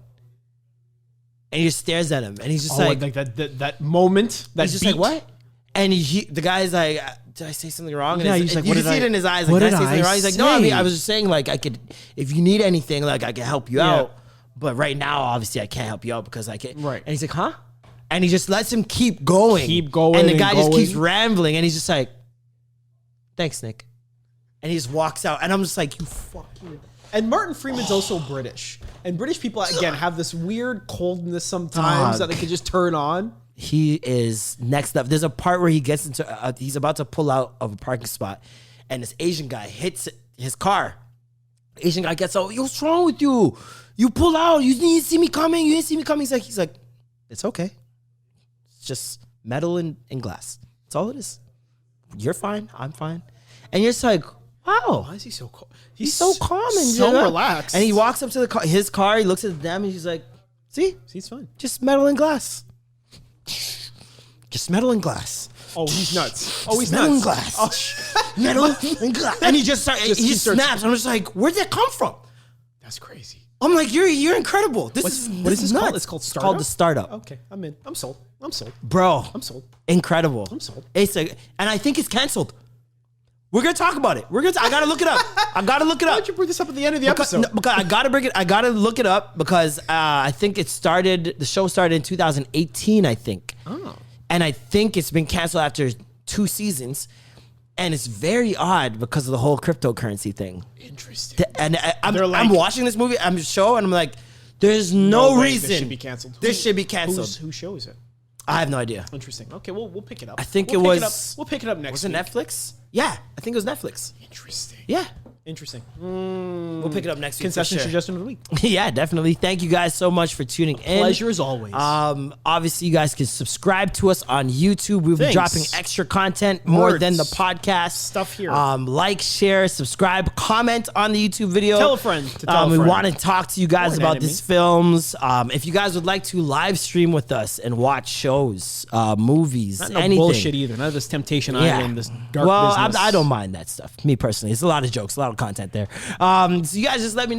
And he just stares at him, and he's just like that moment, that he's just beat. like, what? And the guy's like, did I say something wrong? And Yeah, he's he's like, you what can did see I- it in his eyes. Like, what did I did say something I wrong? He's like, no, I mean, say? I was just saying, like, I could, if you need anything, like, I can help you out. But right now, obviously, I can't help you out because I can't. Right. And he's like, huh? And he just lets him keep going. Keep going And the and guy just keeps going. rambling, and he's just like, thanks, Nick. And he just walks out, and I'm just like, you fucking. And Martin Freeman's also British. And British people, again, have this weird coldness sometimes that they can just turn on. He is next up. There's a part where he gets into, he's about to pull out of a parking spot, and this Asian guy hits his car. Asian guy gets out, yo, what's wrong with you? You pull out, you didn't see me coming, He's like, It's okay. It's just metal and glass. That's all it is. You're fine. I'm fine. And you're just like, wow. Why is he so cool? He's so calm and so relaxed. And he walks up to his car. He looks at them and he's like, see? He's fine. Just metal and glass. Just metal and glass. Oh, he's nuts. Oh, he's metal nuts. and glass. Metal and glass. And he just starts, he snaps. I'm just like, where'd that come from? That's crazy. I'm like, you're incredible. What is this nuts. called? It's called Startup? Called the Startup. Okay, I'm in. I'm sold. Bro. I'm sold. Incredible. I'm sold. It's and I think it's canceled. We're gonna talk about it. I gotta look it up. Why don't you bring this up at the end of the episode? Because I gotta look it up because I think the show started in 2018, I think. Oh. And I think it's been canceled after 2 seasons. And it's very odd because of the whole cryptocurrency thing. Interesting. And I'm watching this movie, I'm show, and I'm like, there's no reason this should be canceled. This should be canceled. Whose show is it? I have no idea. Interesting. Okay, we'll pick it up. I think we'll it pick was. We'll pick it up next. Was it week. Netflix? Yeah, I think it was Netflix. Interesting. Yeah. Interesting. We'll pick it up next week. Concession for sure. suggestion of the week. Yeah, definitely. Thank you guys so much for tuning in. Pleasure as always. Obviously, you guys can subscribe to us on YouTube. We'll be dropping extra content more than the podcast stuff here. Like, share, subscribe, comment on the YouTube video. Tell a friend. To tell a We friend. want to talk to you guys about these films. If you guys would like to live stream with us and watch shows, movies, Not no anything. bullshit either. None of this Temptation Island, this dark business. I don't mind that stuff. Me personally, it's a lot of jokes, a lot of content there. So you guys just let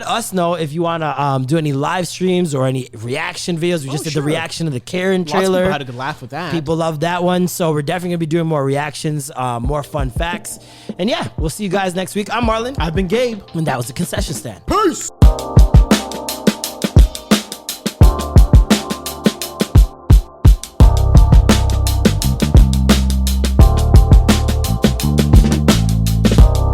us know if you want to do any live streams or any reaction videos. We just did the reaction of the Karen trailer. Lots of people had a good laugh with that. People love that one. So we're definitely going to be doing more reactions, more fun facts. And yeah, we'll see you guys next week. I'm Marlon. I've been Gabe. And that was the Concession Stand. Peace.